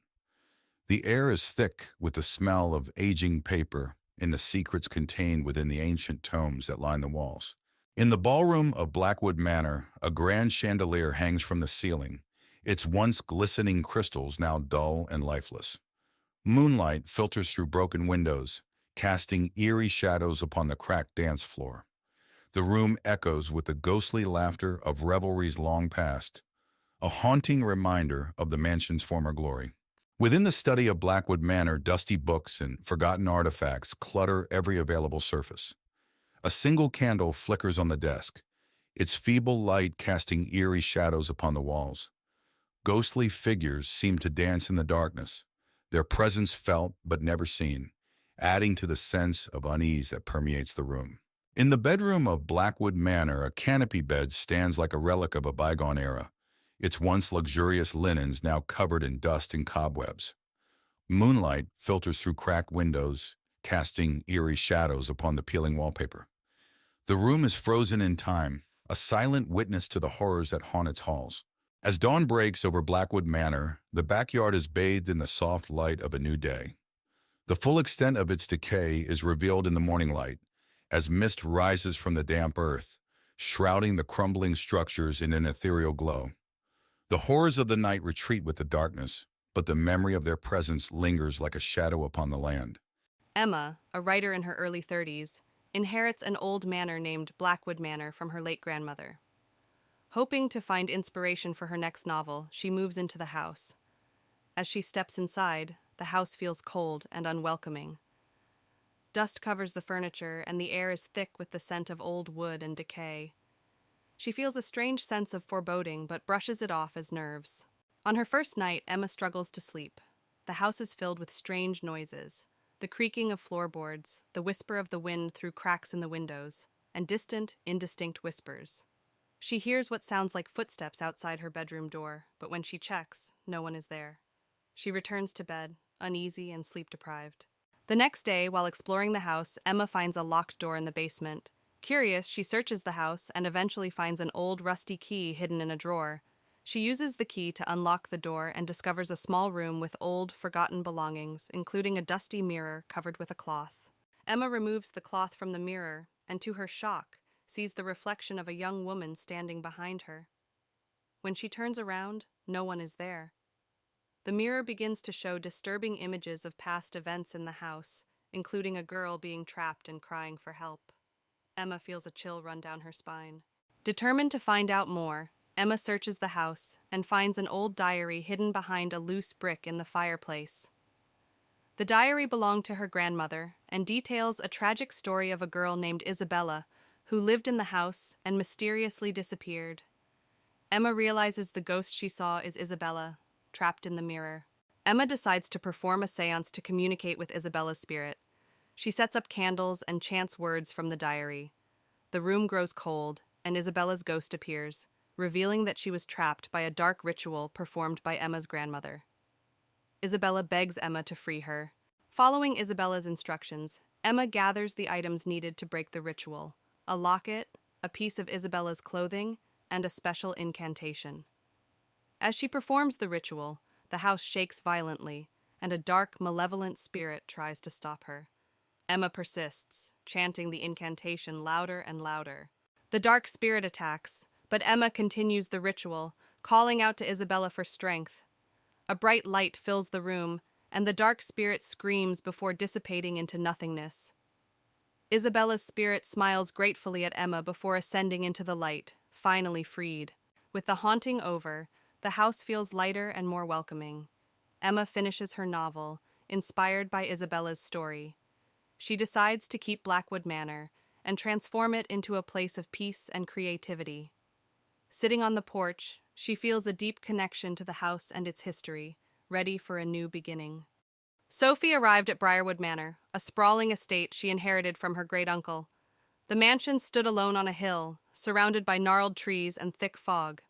The air is thick with the smell of aging paper and the secrets contained within the ancient tomes that line the walls. In the ballroom of Blackwood Manor, a grand chandelier hangs from the ceiling, its once glistening crystals now dull and lifeless. Moonlight filters through broken windows, casting eerie shadows upon the cracked dance floor. The room echoes with the ghostly laughter of revelries long past, a haunting reminder of the mansion's former glory. Within the study of Blackwood Manor, dusty books and forgotten artifacts clutter every available surface. A single candle flickers on the desk, its feeble light casting eerie shadows upon the walls. Ghostly figures seem to dance in the darkness, their presence felt but never seen, adding to the sense of unease that permeates the room. In the bedroom of Blackwood Manor, a canopy bed stands like a relic of a bygone era, its once luxurious linens now covered in dust and cobwebs. Moonlight filters through cracked windows, casting eerie shadows upon the peeling wallpaper. The room is frozen in time, a silent witness to the horrors that haunt its halls. As dawn breaks over Blackwood Manor, the backyard is bathed in the soft light of a new day. The full extent of its decay is revealed in the morning light, as mist rises from the damp earth, shrouding the crumbling structures in an ethereal glow. The horrors of the night retreat with the darkness, but the memory of their presence lingers like a shadow upon the land. Emma, a writer in her early 30s, inherits an old manor named Blackwood Manor from her late grandmother. Hoping to find inspiration for her next novel, she moves into the house. As she steps inside, the house feels cold and unwelcoming. Dust covers the furniture, and the air is thick with the scent of old wood and decay. She feels a strange sense of foreboding, but brushes it off as nerves. On her first night, Emma struggles to sleep. The house is filled with strange noises, the creaking of floorboards, the whisper of the wind through cracks in the windows, and distant, indistinct whispers. She hears what sounds like footsteps outside her bedroom door, but when she checks, no one is there. She returns to bed, uneasy and sleep-deprived. The next day, while exploring the house, Emma finds a locked door in the basement. Curious, she searches the house and eventually finds an old rusty key hidden in a drawer. She uses the key to unlock the door and discovers a small room with old, forgotten belongings, including a dusty mirror covered with a cloth. Emma removes the cloth from the mirror and, to her shock, sees the reflection of a young woman standing behind her. When she turns around, no one is there. The mirror begins to show disturbing images of past events in the house, including a girl being trapped and crying for help. Emma feels a chill run down her spine. Determined to find out more, Emma searches the house and finds an old diary hidden behind a loose brick in the fireplace. The diary belonged to her grandmother and details a tragic story of a girl named Isabella who lived in the house and mysteriously disappeared. Emma realizes the ghost she saw is Isabella, trapped in the mirror. Emma decides to perform a seance to communicate with Isabella's spirit. She sets up candles and chants words from the diary. The room grows cold, and Isabella's ghost appears, revealing that she was trapped by a dark ritual performed by Emma's grandmother. Isabella begs Emma to free her. Following Isabella's instructions, Emma gathers the items needed to break the ritual: a locket, a piece of Isabella's clothing, and a special incantation. As she performs the ritual, the house shakes violently, and a dark, malevolent spirit tries to stop her. Emma persists, chanting the incantation louder and louder. The dark spirit attacks, but Emma continues the ritual, calling out to Isabella for strength. A bright light fills the room, and the dark spirit screams before dissipating into nothingness. Isabella's spirit smiles gratefully at Emma before ascending into the light, finally freed. With the haunting over, the house feels lighter and more welcoming. Emma finishes her novel, inspired by Isabella's story. She decides to keep Blackwood Manor and transform it into a place of peace and creativity. Sitting on the porch, she feels a deep connection to the house and its history, ready for a new beginning. Sophie arrived at Briarwood Manor, a sprawling estate she inherited from her great-uncle. The mansion stood alone on a hill, surrounded by gnarled trees and thick fog.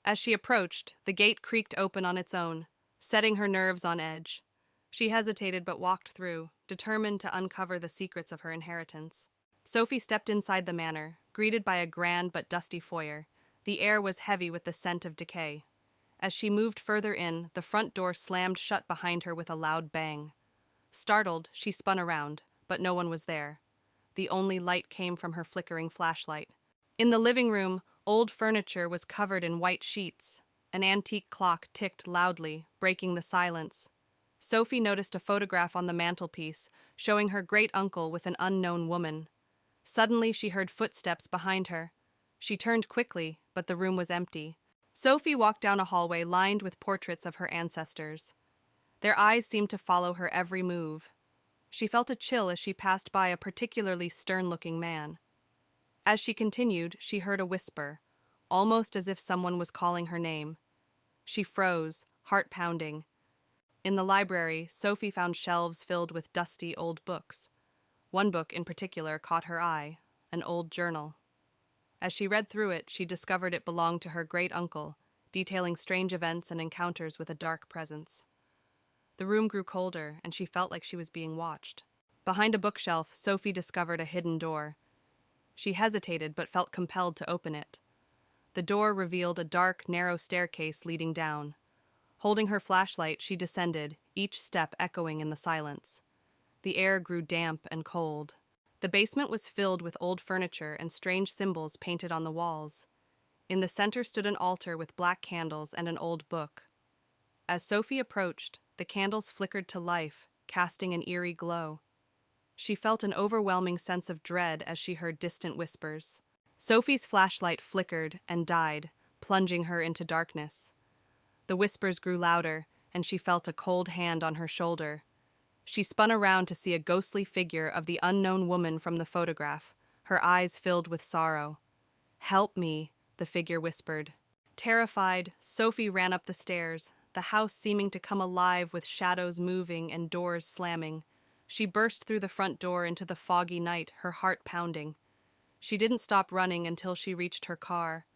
As she approached, the gate creaked open on its own, setting her nerves on edge. She hesitated but walked through, determined to uncover the secrets of her inheritance. Sophie stepped inside the manor, greeted by a grand but dusty foyer. The air was heavy with the scent of decay. As she moved further in, the front door slammed shut behind her with a loud bang. Startled, she spun around, but no one was there. The only light came from her flickering flashlight. In the living room, old furniture was covered in white sheets. An antique clock ticked loudly, breaking the silence. Sophie noticed a photograph on the mantelpiece, showing her great-uncle with an unknown woman. Suddenly, she heard footsteps behind her. She turned quickly, but the room was empty. Sophie walked down a hallway lined with portraits of her ancestors. Their eyes seemed to follow her every move. She felt a chill as she passed by a particularly stern-looking man. As she continued, she heard a whisper, almost as if someone was calling her name. She froze, heart pounding. In the library, Sophie found shelves filled with dusty old books. One book in particular caught her eye, an old journal. As she read through it, she discovered it belonged to her great-uncle, detailing strange events and encounters with a dark presence. The room grew colder, and she felt like she was being watched. Behind a bookshelf, Sophie discovered a hidden door. She hesitated but felt compelled to open it. The door revealed a dark, narrow staircase leading down. Holding her flashlight, she descended, each step echoing in the silence. The air grew damp and cold. The basement was filled with old furniture and strange symbols painted on the walls. In the center stood an altar with black candles and an old book. As Sophie approached, the candles flickered to life, casting an eerie glow. She felt an overwhelming sense of dread as she heard distant whispers. Sophie's flashlight flickered and died, plunging her into darkness. The whispers grew louder, and she felt a cold hand on her shoulder. She spun around to see a ghostly figure of the unknown woman from the photograph, her eyes filled with sorrow. "Help me," the figure whispered. Terrified, Sophie ran up the stairs, the house seeming to come alive with shadows moving and doors slamming. She burst through the front door into the foggy night, her heart pounding. She didn't stop running until she reached her car.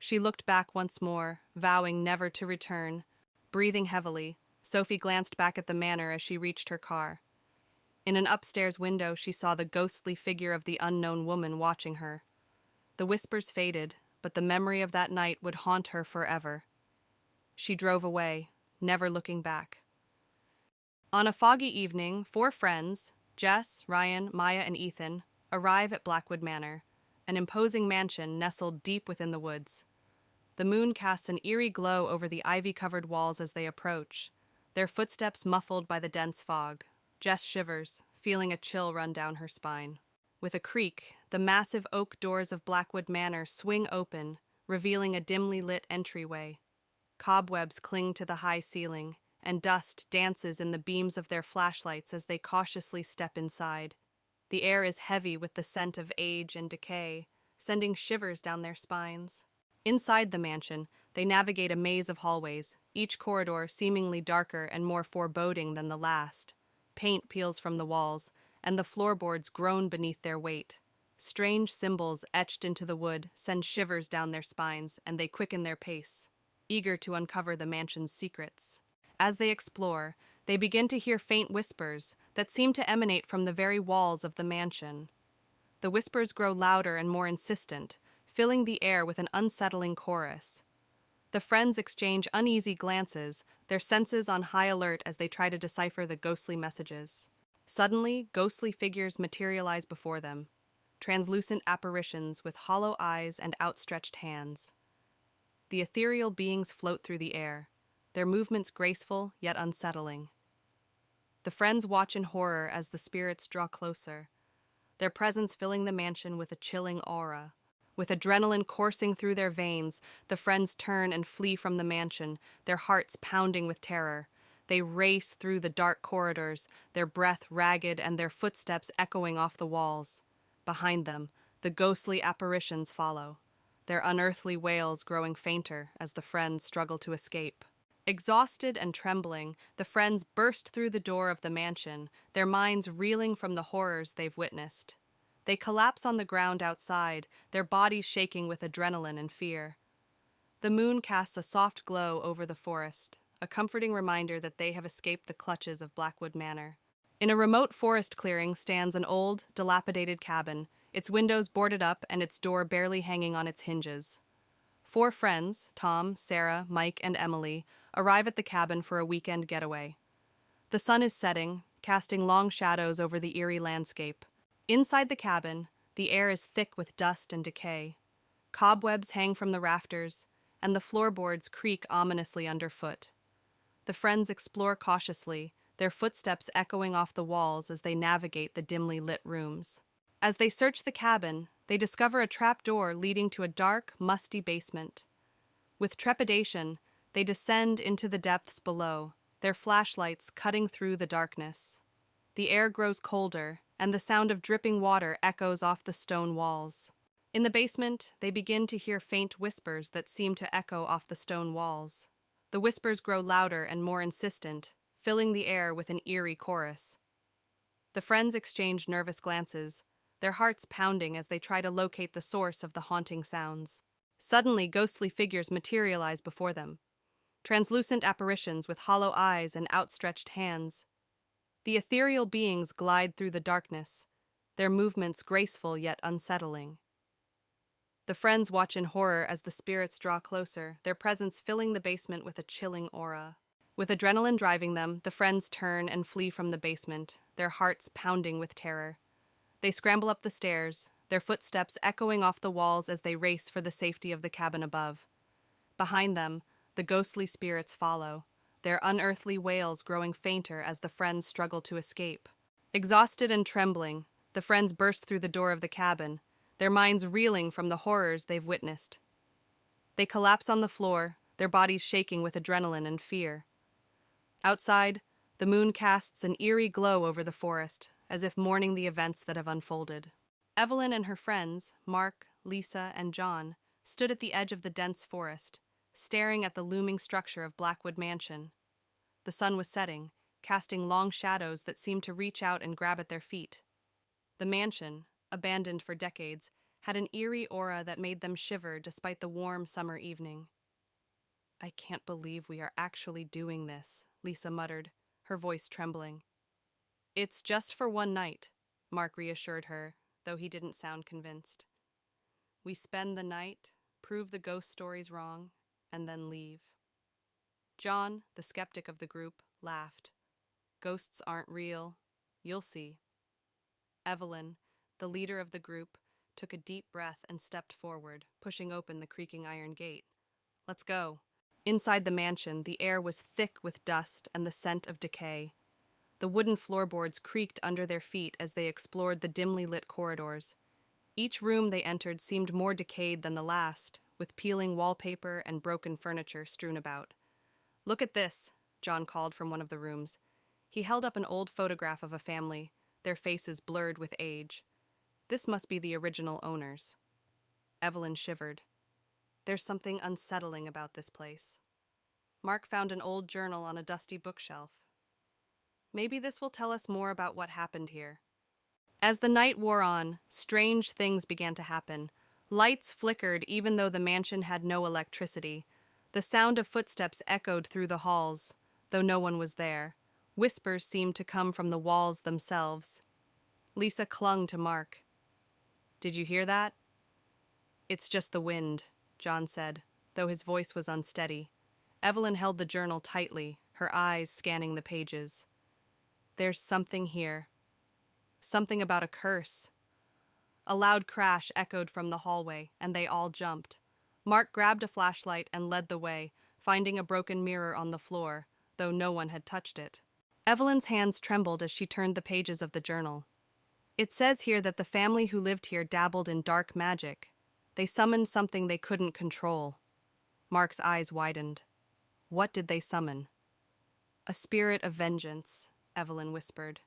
She looked back once more, vowing never to return. Breathing heavily, Sophie glanced back at the manor as she reached her car. In an upstairs window, she saw the ghostly figure of the unknown woman watching her. The whispers faded, but the memory of that night would haunt her forever. She drove away, never looking back. On a foggy evening, 4 friends, Jess, Ryan, Maya, and Ethan, arrive at Blackwood Manor, an imposing mansion nestled deep within the woods. The moon casts an eerie glow over the ivy-covered walls as they approach, their footsteps muffled by the dense fog. Jess shivers, feeling a chill run down her spine. With a creak, the massive oak doors of Blackwood Manor swing open, revealing a dimly lit entryway. Cobwebs cling to the high ceiling, and dust dances in the beams of their flashlights as they cautiously step inside. The air is heavy with the scent of age and decay, sending shivers down their spines. Inside the mansion, they navigate a maze of hallways, each corridor seemingly darker and more foreboding than the last. Paint peels from the walls, and the floorboards groan beneath their weight. Strange symbols etched into the wood send shivers down their spines, and they quicken their pace, eager to uncover the mansion's secrets. As they explore, they begin to hear faint whispers that seem to emanate from the very walls of the mansion. The whispers grow louder and more insistent, filling the air with an unsettling chorus. The friends exchange uneasy glances, their senses on high alert as they try to decipher the ghostly messages. Suddenly, ghostly figures materialize before them, translucent apparitions with hollow eyes and outstretched hands. The ethereal beings float through the air, their movements graceful yet unsettling. The friends watch in horror as the spirits draw closer, their presence filling the mansion with a chilling aura. With adrenaline coursing through their veins, the friends turn and flee from the mansion, their hearts pounding with terror. They race through the dark corridors, their breath ragged and their footsteps echoing off the walls. Behind them, the ghostly apparitions follow, their unearthly wails growing fainter as the friends struggle to escape. Exhausted and trembling, the friends burst through the door of the mansion, their minds reeling from the horrors they've witnessed. They collapse on the ground outside, their bodies shaking with adrenaline and fear. The moon casts a soft glow over the forest, a comforting reminder that they have escaped the clutches of Blackwood Manor. In a remote forest clearing stands an old, dilapidated cabin, its windows boarded up and its door barely hanging on its hinges. 4 friends, Tom, Sarah, Mike, and Emily, arrive at the cabin for a weekend getaway. The sun is setting, casting long shadows over the eerie landscape. Inside the cabin, the air is thick with dust and decay. Cobwebs hang from the rafters, and the floorboards creak ominously underfoot. The friends explore cautiously, their footsteps echoing off the walls as they navigate the dimly lit rooms. As they search the cabin, they discover a trapdoor leading to a dark, musty basement. With trepidation, they descend into the depths below, their flashlights cutting through the darkness. The air grows colder, and the sound of dripping water echoes off the stone walls. In the basement, they begin to hear faint whispers that seem to echo off the stone walls. The whispers grow louder and more insistent, filling the air with an eerie chorus. The friends exchange nervous glances, their hearts pounding as they try to locate the source of the haunting sounds. Suddenly, ghostly figures materialize before them, translucent apparitions with hollow eyes and outstretched hands. The ethereal beings glide through the darkness, their movements graceful yet unsettling. The friends watch in horror as the spirits draw closer, their presence filling the basement with a chilling aura. With adrenaline driving them, the friends turn and flee from the basement, their hearts pounding with terror. They scramble up the stairs, their footsteps echoing off the walls as they race for the safety of the cabin above. Behind them, the ghostly spirits follow, their unearthly wails growing fainter as the friends struggle to escape. Exhausted and trembling, the friends burst through the door of the cabin, their minds reeling from the horrors they've witnessed. They collapse on the floor, their bodies shaking with adrenaline and fear. Outside, the moon casts an eerie glow over the forest, as if mourning the events that have unfolded. Evelyn and her friends, Mark, Lisa, and John, stood at the edge of the dense forest, staring at the looming structure of Blackwood Mansion. The sun was setting, casting long shadows that seemed to reach out and grab at their feet. The mansion, abandoned for decades, had an eerie aura that made them shiver despite the warm summer evening. "I can't believe we are actually doing this," Lisa muttered, her voice trembling. It's just for one night, Mark reassured her, though he didn't sound convinced. We spend the night, prove the ghost stories wrong, and then leave. John, the skeptic of the group, laughed. Ghosts aren't real. You'll see. Evelyn, the leader of the group, took a deep breath and stepped forward, pushing open the creaking iron gate. Let's go. Inside the mansion, the air was thick with dust and the scent of decay. The wooden floorboards creaked under their feet as they explored the dimly lit corridors. Each room they entered seemed more decayed than the last, with peeling wallpaper and broken furniture strewn about. Look at this, John called from one of the rooms. He held up an old photograph of a family, their faces blurred with age. This must be the original owners. Evelyn shivered. There's something unsettling about this place. Mark found an old journal on a dusty bookshelf. Maybe this will tell us more about what happened here. As the night wore on, strange things began to happen. Lights flickered even though the mansion had no electricity. The sound of footsteps echoed through the halls, though no one was there. Whispers seemed to come from the walls themselves. Lisa clung to Mark. Did you hear that? It's just the wind, John said, though his voice was unsteady. Evelyn held the journal tightly, her eyes scanning the pages. There's something here. Something about a curse. A loud crash echoed from the hallway, and they all jumped. Mark grabbed a flashlight and led the way, finding a broken mirror on the floor, though no one had touched it. Evelyn's hands trembled as she turned the pages of the journal. It says here that the family who lived here dabbled in dark magic. They summoned something they couldn't control. Mark's eyes widened. What did they summon? A spirit of vengeance, Evelyn whispered.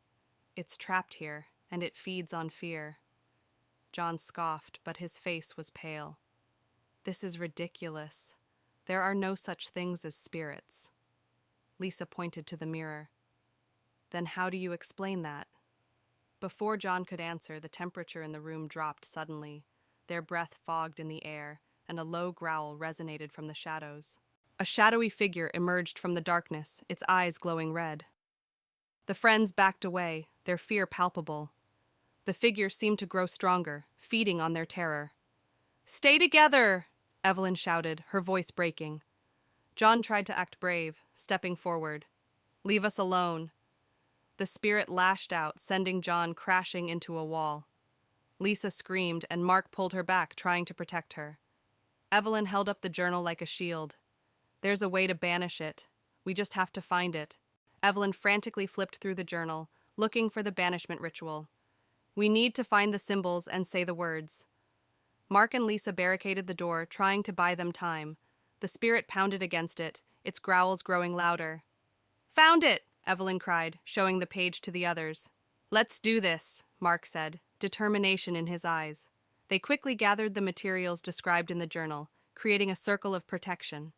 It's trapped here, and it feeds on fear. John scoffed, but his face was pale. This is ridiculous. There are no such things as spirits. Lisa pointed to the mirror. Then how do you explain that? Before John could answer, the temperature in the room dropped suddenly. Their breath fogged in the air, and a low growl resonated from the shadows. A shadowy figure emerged from the darkness, its eyes glowing red. The friends backed away, their fear palpable. The figure seemed to grow stronger, feeding on their terror. Stay together, Evelyn shouted, her voice breaking. John tried to act brave, stepping forward. Leave us alone. The spirit lashed out, sending John crashing into a wall. Lisa screamed, and Mark pulled her back, trying to protect her. Evelyn held up the journal like a shield. There's a way to banish it. We just have to find it. Evelyn frantically flipped through the journal, looking for the banishment ritual. We need to find the symbols and say the words. Mark and Lisa barricaded the door, trying to buy them time. The spirit pounded against it, its growls growing louder. Found it! Evelyn cried, showing the page to the others. Let's do this, Mark said, determination in his eyes. They quickly gathered the materials described in the journal, creating a circle of protection.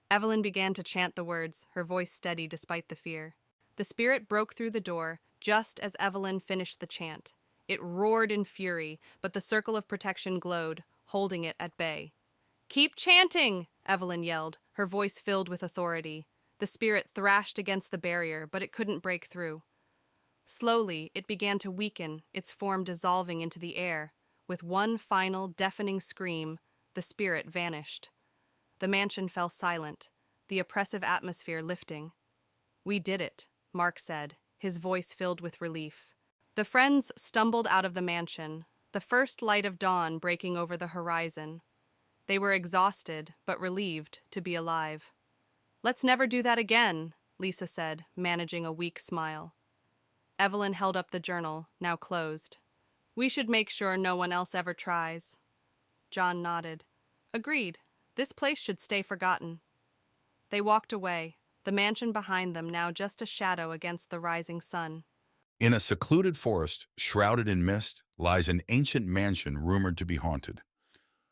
Evelyn began to chant the words, her voice steady despite the fear. The spirit broke through the door just as Evelyn finished the chant. It roared in fury, but the circle of protection glowed, holding it at bay. Keep chanting, Evelyn yelled, her voice filled with authority. The spirit thrashed against the barrier, but it couldn't break through. Slowly, it began to weaken, its form dissolving into the air. With one final, deafening scream, the spirit vanished. The mansion fell silent, the oppressive atmosphere lifting. We did it, Mark said, his voice filled with relief. The friends stumbled out of the mansion, the first light of dawn breaking over the horizon. They were exhausted, but relieved to be alive. Let's never do that again, Lisa said, managing a weak smile. Evelyn held up the journal, now closed. We should make sure no one else ever tries. John nodded. Agreed. This place should stay forgotten. They walked away, the mansion behind them now just a shadow against the rising sun. In a secluded forest, shrouded in mist, lies an ancient mansion rumored to be haunted.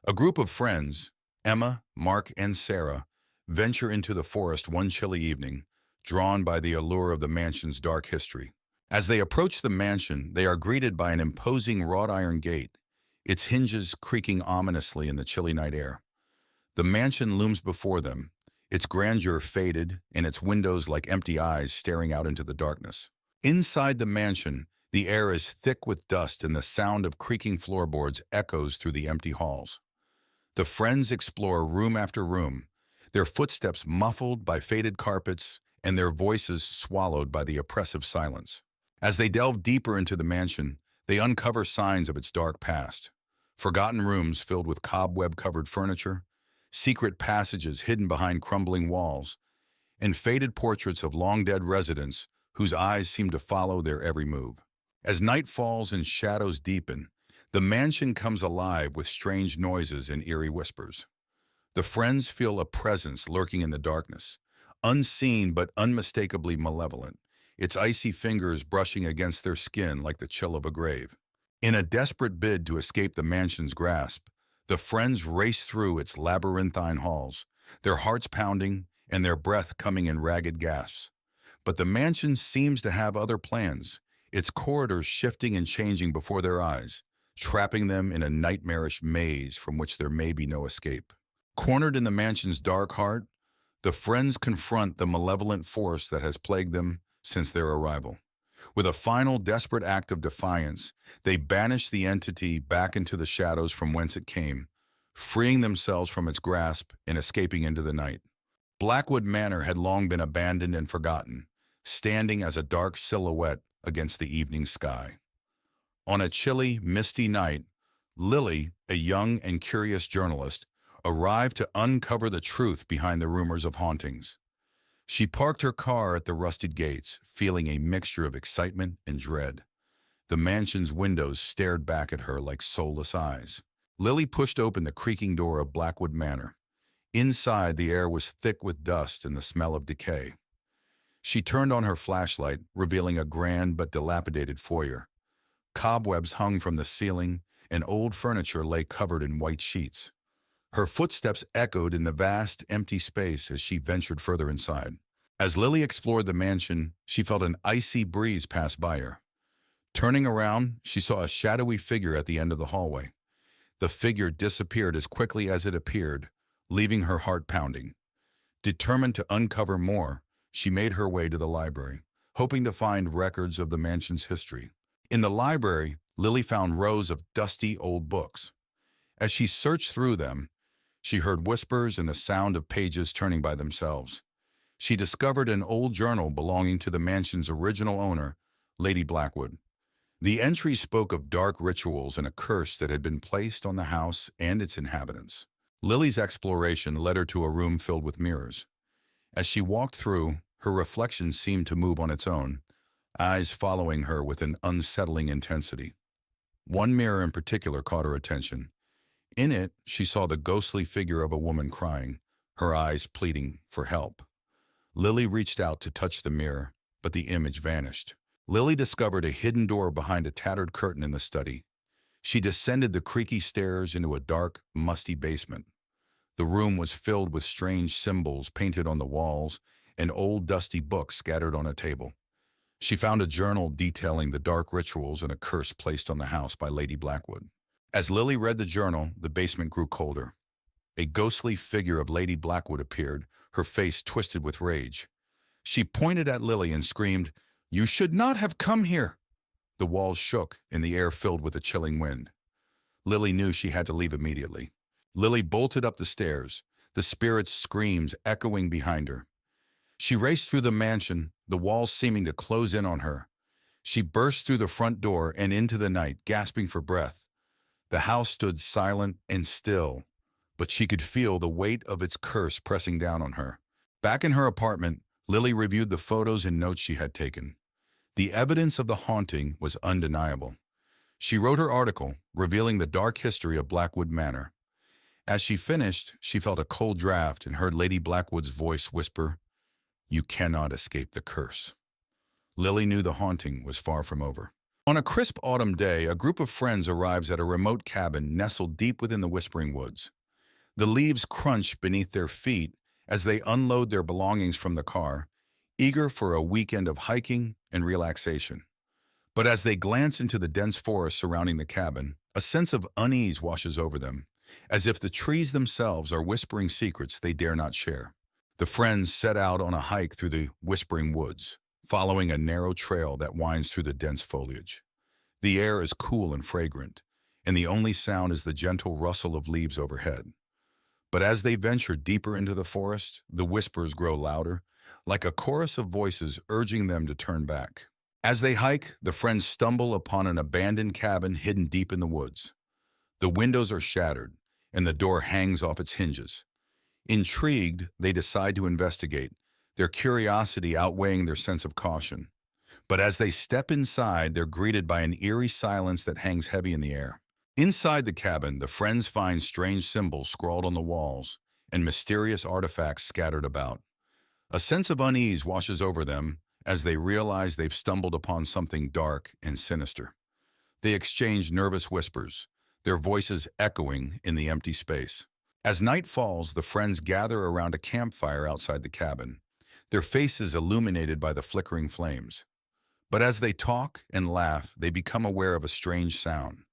A group of friends, Emma, Mark, and Sarah, venture into the forest one chilly evening, drawn by the allure of the mansion's dark history. As they approach the mansion, they are greeted by an imposing wrought iron gate, its hinges creaking ominously in the chilly night air. The mansion looms before them, its grandeur faded and its windows like empty eyes staring out into the darkness. Inside the mansion, the air is thick with dust and the sound of creaking floorboards echoes through the empty halls. The friends explore room after room, their footsteps muffled by faded carpets and their voices swallowed by the oppressive silence. As they delve deeper into the mansion, they uncover signs of its dark past. Forgotten rooms filled with cobweb-covered furniture, secret passages hidden behind crumbling walls, and faded portraits of long-dead residents whose eyes seem to follow their every move. As night falls and shadows deepen, the mansion comes alive with strange noises and eerie whispers. The friends feel a presence lurking in the darkness, unseen but unmistakably malevolent, its icy fingers brushing against their skin like the chill of a grave. In a desperate bid to escape the mansion's grasp, the friends race through its labyrinthine halls, their hearts pounding and their breath coming in ragged gasps. But the mansion seems to have other plans, its corridors shifting and changing before their eyes, trapping them in a nightmarish maze from which there may be no escape. Cornered in the mansion's dark heart, the friends confront the malevolent force that has plagued them since their arrival. With a final desperate act of defiance, they banish the entity back into the shadows from whence it came, freeing themselves from its grasp and escaping into the night. Blackwood Manor had long been abandoned and forgotten, standing as a dark silhouette against the evening sky. On a chilly, misty night, Lily, a young and curious journalist, arrived to uncover the truth behind the rumors of hauntings. She parked her car at the rusted gates, feeling a mixture of excitement and dread. The mansion's windows stared back at her like soulless eyes. Lily pushed open the creaking door of Blackwood Manor. Inside, the air was thick with dust and the smell of decay. She turned on her flashlight, revealing a grand but dilapidated foyer. Cobwebs hung from the ceiling, and old furniture lay covered in white sheets. Her footsteps echoed in the vast, empty space as she ventured further inside. As Lily explored the mansion, she felt an icy breeze pass by her. Turning around, she saw a shadowy figure at the end of the hallway. The figure disappeared as quickly as it appeared, leaving her heart pounding. Determined to uncover more, she made her way to the library, hoping to find records of the mansion's history. In the library, Lily found rows of dusty old books. As she searched through them, she heard whispers and the sound of pages turning by themselves. She discovered an old journal belonging to the mansion's original owner, Lady Blackwood. The entry spoke of dark rituals and a curse that had been placed on the house and its inhabitants. Lily's exploration led her to a room filled with mirrors. As she walked through, her reflection seemed to move on its own, eyes following her with an unsettling intensity. One mirror in particular caught her attention. In it, she saw the ghostly figure of a woman crying, her eyes pleading for help. Lily reached out to touch the mirror, but the image vanished. Lily discovered a hidden door behind a tattered curtain in the study. She descended the creaky stairs into a dark, musty basement. The room was filled with strange symbols painted on the walls and old dusty books scattered on a table. She found a journal detailing the dark rituals and a curse placed on the house by Lady Blackwood. As Lily read the journal, the basement grew colder. A ghostly figure of Lady Blackwood appeared, her face twisted with rage. She pointed at Lily and screamed, "You should not have come here!" The walls shook and the air filled with a chilling wind. Lily knew she had to leave immediately. Lily bolted up the stairs, the spirit's screams echoing behind her. She raced through the mansion, the walls seeming to close in on her. She burst through the front door and into the night, gasping for breath. The house stood silent and still, but she could feel the weight of its curse pressing down on her. Back in her apartment, Lily reviewed the photos and notes she had taken. The evidence of the haunting was undeniable. She wrote her article, revealing the dark history of Blackwood Manor. As she finished, she felt a cold draft and heard Lady Blackwood's voice whisper, "You cannot escape the curse." Lily knew the haunting was far from over. On a crisp autumn day, a group of friends arrives at a remote cabin nestled deep within the Whispering Woods. The leaves crunch beneath their feet as they unload their belongings from the car, eager for a weekend of hiking and relaxation. But as they glance into the dense forest surrounding the cabin, a sense of unease washes over them, as if the trees themselves are whispering secrets they dare not share. The friends set out on a hike through the Whispering Woods. following a narrow trail that winds through the dense foliage. The air is cool and fragrant, and the only sound is the gentle rustle of leaves overhead. But as they venture deeper into the forest, the whispers grow louder, like a chorus of voices urging them to turn back. As they hike, the friends stumble upon an abandoned cabin hidden deep in the woods. The windows are shattered, and the door hangs off its hinges. Intrigued, they decide to investigate, their curiosity outweighing their sense of caution. But as they step inside, they're greeted by an eerie silence that hangs heavy in the air. Inside the cabin, the friends find strange symbols scrawled on the walls and mysterious artifacts scattered about. A sense of unease washes over them as they realize they've stumbled upon something dark and sinister. They exchange nervous whispers, their voices echoing in the empty space. As night falls, the friends gather around a campfire outside the cabin, their faces illuminated by the flickering flames. But as they talk and laugh, they become aware of a strange sound,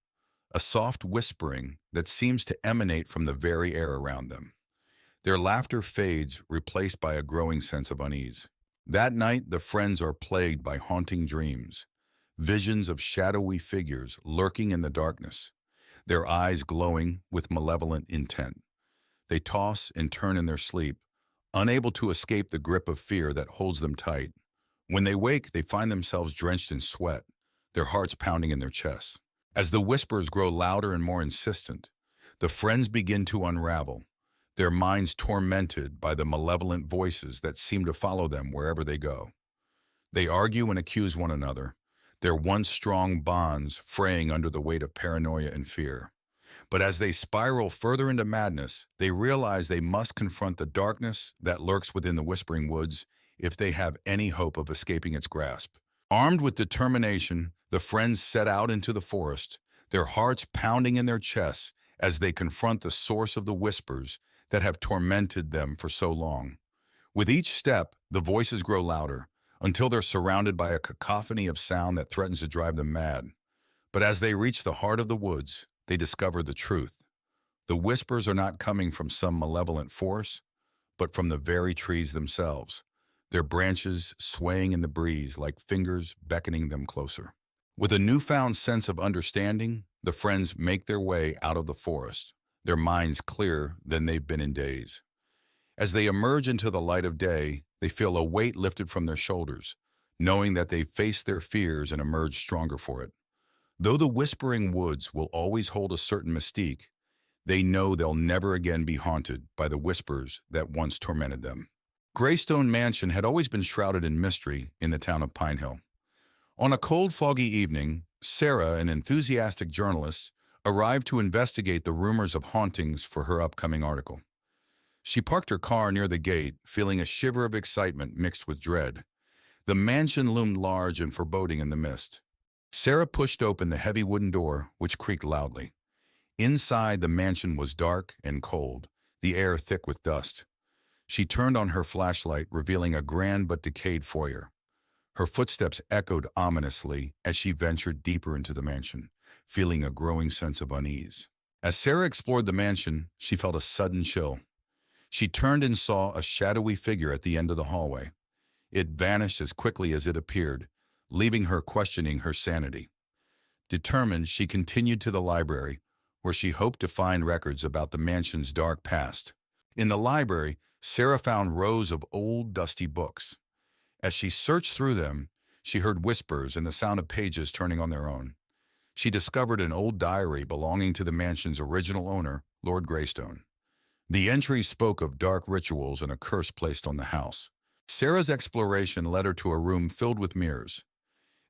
a soft whispering that seems to emanate from the very air around them. Their laughter fades, replaced by a growing sense of unease. That night, the friends are plagued by haunting dreams, visions of shadowy figures lurking in the darkness, their eyes glowing with malevolent intent. They toss and turn in their sleep, unable to escape the grip of fear that holds them tight. When they wake, they find themselves drenched in sweat, their hearts pounding in their chests. As the whispers grow louder and more insistent, the friends begin to unravel, their minds tormented by the malevolent voices that seem to follow them wherever they go. They argue and accuse one another, their once strong bonds fraying under the weight of paranoia and fear. But as they spiral further into madness, they realize they must confront the darkness that lurks within the Whispering Woods if they have any hope of escaping its grasp. Armed with determination, the friends set out into the forest, their hearts pounding in their chests as they confront the source of the whispers that have tormented them for so long. With each step, the voices grow louder, until they're surrounded by a cacophony of sound that threatens to drive them mad. But as they reach the heart of the woods, they discover the truth. The whispers are not coming from some malevolent force, but from the very trees themselves, their branches swaying in the breeze like fingers beckoning them closer. With a newfound sense of understanding, the friends make their way out of the forest, their minds clearer than they've been in days. As they emerge into the light of day, they feel a weight lifted from their shoulders, knowing that they've faced their fears and emerged stronger for it. Though the Whispering Woods will always hold a certain mystique, they know they'll never again be haunted by the whispers that once tormented them. Greystone Mansion had always been shrouded in mystery in the town of Pine Hill. On a cold, foggy evening, Sarah, an enthusiastic journalist, arrived to investigate the rumors of hauntings for her upcoming article. She parked her car near the gate, feeling a shiver of excitement mixed with dread. The mansion loomed large and foreboding in the mist. Sarah pushed open the heavy wooden door, which creaked loudly. Inside, the mansion was dark and cold, the air thick with dust. She turned on her flashlight, revealing a grand but decayed foyer. Her footsteps echoed ominously as she ventured deeper into the mansion, feeling a growing sense of unease. As Sarah explored the mansion, she felt a sudden chill. She turned and saw a shadowy figure at the end of the hallway. It vanished as quickly as it appeared, leaving her questioning her sanity. Determined, she continued to the library, where she hoped to find records about the mansion's dark past. In the library, Sarah found rows of old, dusty books. As she searched through them, she heard whispers and the sound of pages turning on their own. She discovered an old diary belonging to the mansion's original owner, Lord Greystone. The entries spoke of dark rituals and a curse placed on the house. Sarah's exploration led her to a room filled with mirrors.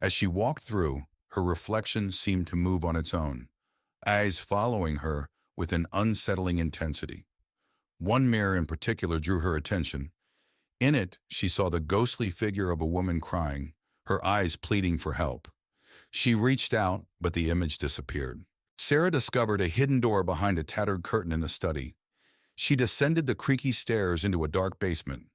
As she walked through, her reflection seemed to move on its own, eyes following her with an unsettling intensity. One mirror in particular drew her attention. In it, she saw the ghostly figure of a woman crying, her eyes pleading for help. She reached out, but the image disappeared. Sarah discovered a hidden door behind a tattered curtain in the study. She descended the creaky stairs into a dark basement.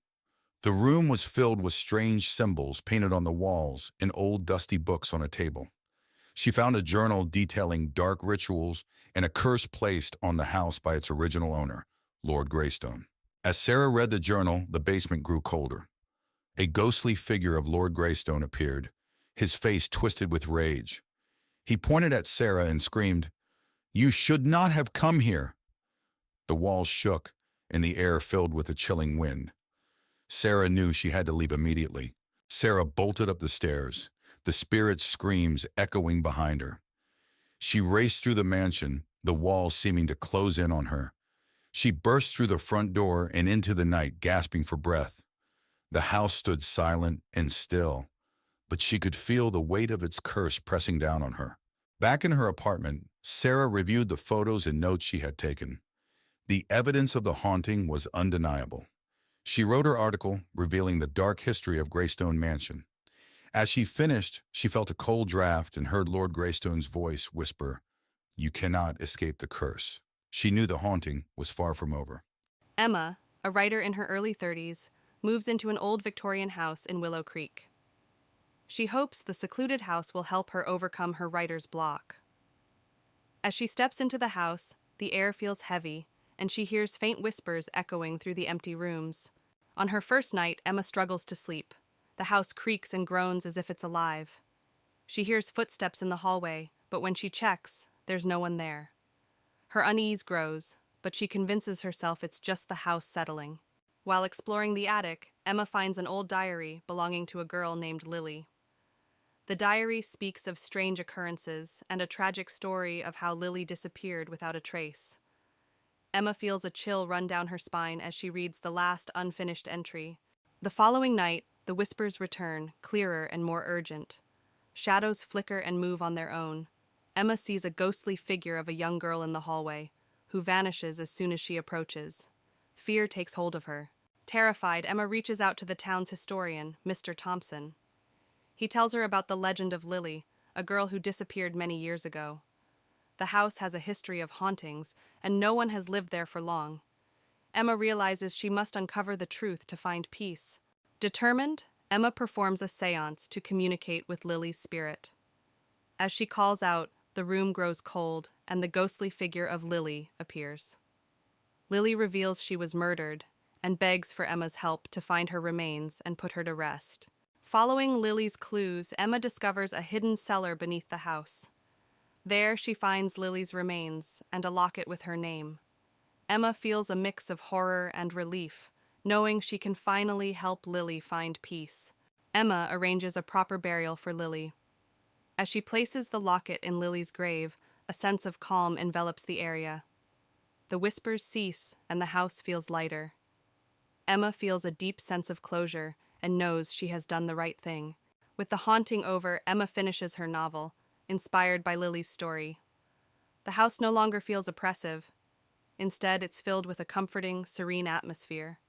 The room was filled with strange symbols painted on the walls and old dusty books on a table. She found a journal detailing dark rituals and a curse placed on the house by its original owner, Lord Greystone. As Sarah read the journal, the basement grew colder. A ghostly figure of Lord Greystone appeared, his face twisted with rage. He pointed at Sarah and screamed, "You should not have come here!" The walls shook, and the air filled with a chilling wind. Sarah knew she had to leave immediately. Sarah bolted up the stairs, the spirit's screams echoing behind her. She raced through the mansion, the walls seeming to close in on her. She burst through the front door and into the night, gasping for breath. The house stood silent and still, but she could feel the weight of its curse pressing down on her. Back in her apartment, Sarah reviewed the photos and notes she had taken. The evidence of the haunting was undeniable. She wrote her article revealing the dark history of Greystone Mansion. As she finished, she felt a cold draft and heard Lord Greystone's voice whisper, "You cannot escape the curse." She knew the haunting was far from over. Emma, a writer in her early 30s, moves into an old Victorian house in Willow Creek. She hopes the secluded house will help her overcome her writer's block. As she steps into the house, the air feels heavy, and she hears faint whispers echoing through the empty rooms. On her first night, Emma struggles to sleep. The house creaks and groans as if it's alive. She hears footsteps in the hallway, but when she checks, there's no one there. Her unease grows, but she convinces herself it's just the house settling. While exploring the attic, Emma finds an old diary belonging to a girl named Lily. The diary speaks of strange occurrences and a tragic story of how Lily disappeared without a trace. Emma feels a chill run down her spine as she reads the last unfinished entry. The following night, the whispers return, clearer and more urgent. Shadows flicker and move on their own. Emma sees a ghostly figure of a young girl in the hallway, who vanishes as soon as she approaches. Fear takes hold of her. Terrified, Emma reaches out to the town's historian, Mr. Thompson. He tells her about the legend of Lily, a girl who disappeared many years ago. The house has a history of hauntings, and no one has lived there for long. Emma realizes she must uncover the truth to find peace. Determined, Emma performs a seance to communicate with Lily's spirit. As she calls out, the room grows cold, and the ghostly figure of Lily appears. Lily reveals she was murdered, and begs for Emma's help to find her remains and put her to rest. Following Lily's clues, Emma discovers a hidden cellar beneath the house. There she finds Lily's remains and a locket with her name. Emma feels a mix of horror and relief, knowing she can finally help Lily find peace. Emma arranges a proper burial for Lily. As she places the locket in Lily's grave, a sense of calm envelops the area. The whispers cease and the house feels lighter. Emma feels a deep sense of closure and knows she has done the right thing. With the haunting over, Emma finishes her novel, inspired by Lily's story. The house no longer feels oppressive. Instead, it's filled with a comforting, serene atmosphere.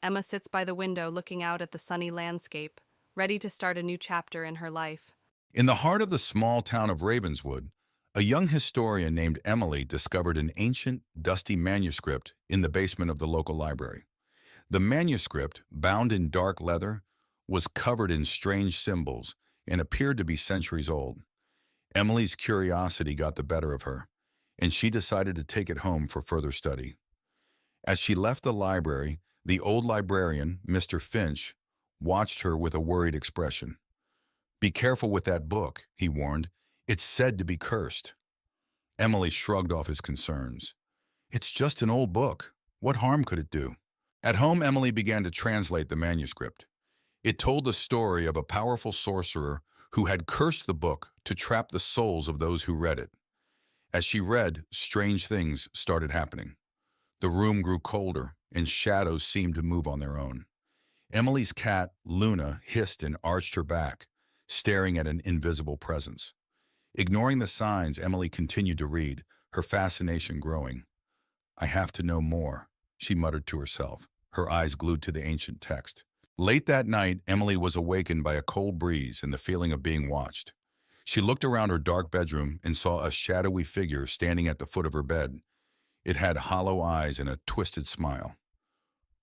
Emma sits by the window looking out at the sunny landscape, ready to start a new chapter in her life. In the heart of the small town of Ravenswood, a young historian named Emily discovered an ancient, dusty manuscript in the basement of the local library. The manuscript, bound in dark leather, was covered in strange symbols and appeared to be centuries old. Emily's curiosity got the better of her, and she decided to take it home for further study. As she left the library, the old librarian, Mr. Finch, watched her with a worried expression. "Be careful with that book," he warned. "It's said to be cursed." Emily shrugged off his concerns. "It's just an old book. What harm could it do?" At home, Emily began to translate the manuscript. It told the story of a powerful sorcerer who had cursed the book to trap the souls of those who read it. As she read, strange things started happening. The room grew colder, and shadows seemed to move on their own. Emily's cat, Luna, hissed and arched her back, staring at an invisible presence. Ignoring the signs, Emily continued to read, her fascination growing. "I have to know more," she muttered to herself, her eyes glued to the ancient text. Late that night, Emily was awakened by a cold breeze and the feeling of being watched. She looked around her dark bedroom and saw a shadowy figure standing at the foot of her bed. It had hollow eyes and a twisted smile.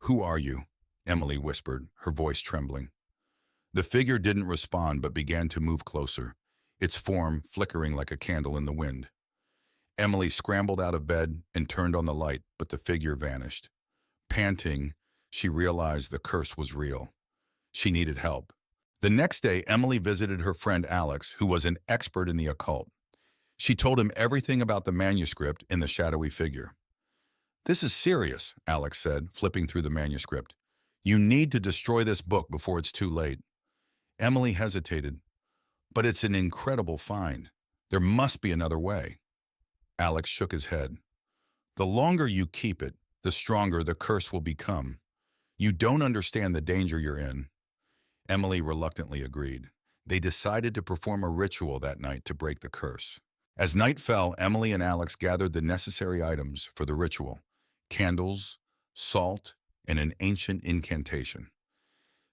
"Who are you?" Emily whispered, her voice trembling. The figure didn't respond but began to move closer, its form flickering like a candle in the wind. Emily scrambled out of bed and turned on the light, but the figure vanished. Panting, she realized the curse was real. She needed help. The next day, Emily visited her friend Alex, who was an expert in the occult. She told him everything about the manuscript in the shadowy figure. "This is serious," Alex said, flipping through the manuscript. "You need to destroy this book before it's too late." Emily hesitated. "But it's an incredible find. There must be another way." Alex shook his head. "The longer you keep it, the stronger the curse will become. You don't understand the danger you're in." Emily reluctantly agreed. They decided to perform a ritual that night to break the curse. As night fell, Emily and Alex gathered the necessary items for the ritual: candles, salt, and an ancient incantation.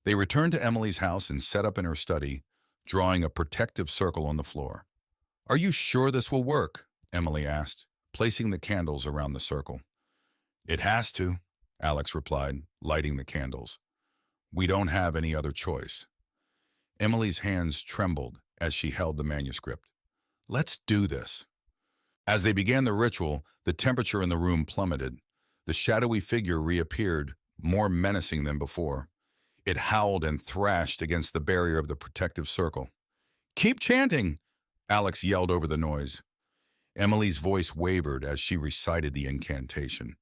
They returned to Emily's house and set up in her study, drawing a protective circle on the floor. "Are you sure this will work?" Emily asked, placing the candles around the circle. "It has to," Alex replied, lighting the candles. "We don't have any other choice." Emily's hands trembled as she held the manuscript. "Let's do this." As they began the ritual, the temperature in the room plummeted. The shadowy figure reappeared, more menacing than before. It howled and thrashed against the barrier of the protective circle. "Keep chanting!" Alex yelled over the noise. Emily's voice wavered as she recited the incantation,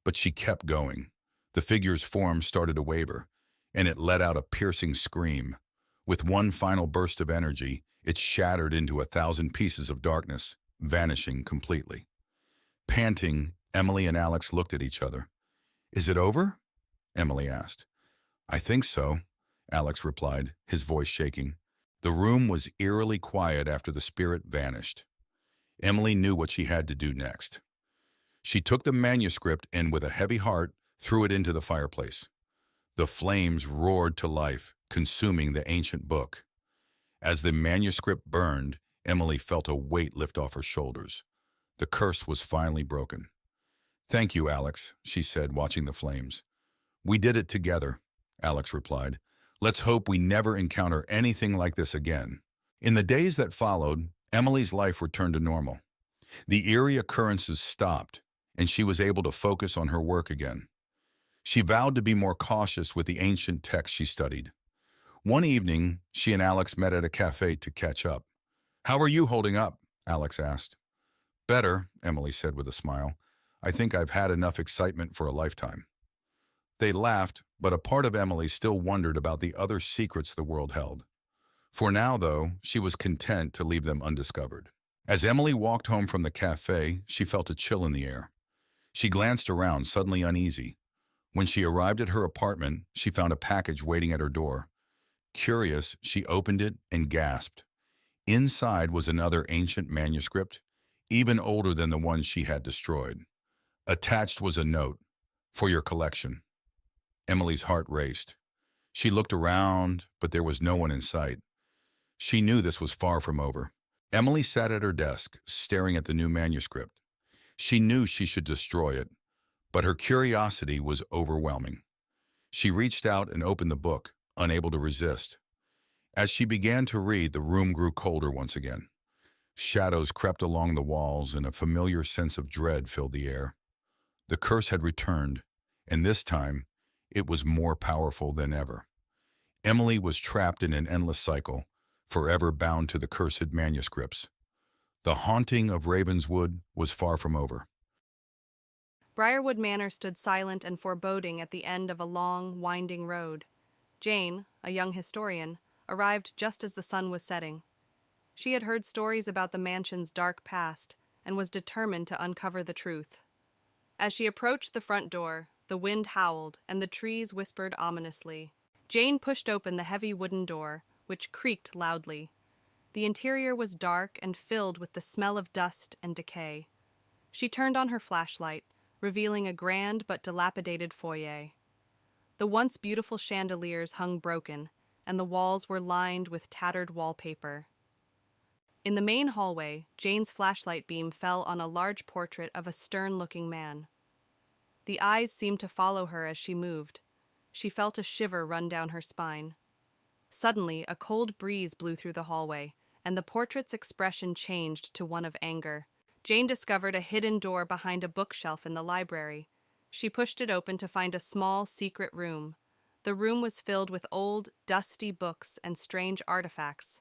but she kept going. The figure's form started to waver, and it let out a piercing scream. With one final burst of energy, it shattered into 1,000 pieces of darkness, vanishing completely. Panting, Emily and Alex looked at each other. "Is it over?" Emily asked. "I think so," Alex replied, his voice shaking. The room was eerily quiet after the spirit vanished. Emily knew what she had to do next. She took the manuscript and, with a heavy heart, threw it into the fireplace. The flames roared to life, consuming the ancient book. As the manuscript burned, Emily felt a weight lift off her shoulders. The curse was finally broken. "Thank you, Alex," she said, watching the flames. "We did it together," Alex replied. "Let's hope we never encounter anything like this again." In the days that followed, Emily's life returned to normal. The eerie occurrences stopped, and she was able to focus on her work again. She vowed to be more cautious with the ancient texts she studied. One evening, she and Alex met at a cafe to catch up. "How are you holding up?" Alex asked. "Better," Emily said with a smile. "I think I've had enough excitement for a lifetime." They laughed, but a part of Emily still wondered about the other secrets the world held. For now, though, she was content to leave them undiscovered. As Emily walked home from the cafe, she felt a chill in the air. She glanced around, suddenly uneasy. When she arrived at her apartment, she found a package waiting at her door. Curious, she opened it and gasped. Inside was another ancient manuscript, even older than the one she had destroyed. Attached was a note, "For your collection." Emily's heart raced. She looked around, but there was no one in sight. She knew this was far from over. Emily sat at her desk, staring at the new manuscript. She knew she should destroy it, but her curiosity was overwhelming. She reached out and opened the book, unable to resist. As she began to read, the room grew colder once again. Shadows crept along the walls, and a familiar sense of dread filled the air. The curse had returned, and this time, it was more powerful than ever. Emily was trapped in an endless cycle, forever bound to the cursed manuscripts. The haunting of Ravenswood was far from over. Briarwood Manor stood silent and foreboding at the end of a long, winding road. Jane, a young historian, arrived just as the sun was setting. She had heard stories about the mansion's dark past and was determined to uncover the truth. As she approached the front door, the wind howled and the trees whispered ominously. Jane pushed open the heavy wooden door, which creaked loudly. The interior was dark and filled with the smell of dust and decay. She turned on her flashlight, revealing a grand but dilapidated foyer. The once beautiful chandeliers hung broken, and the walls were lined with tattered wallpaper. In the main hallway, Jane's flashlight beam fell on a large portrait of a stern-looking man. The eyes seemed to follow her as she moved. She felt a shiver run down her spine. Suddenly, a cold breeze blew through the hallway, and the portrait's expression changed to one of anger. Jane discovered a hidden door behind a bookshelf in the library. She pushed it open to find a small, secret room. The room was filled with old, dusty books and strange artifacts.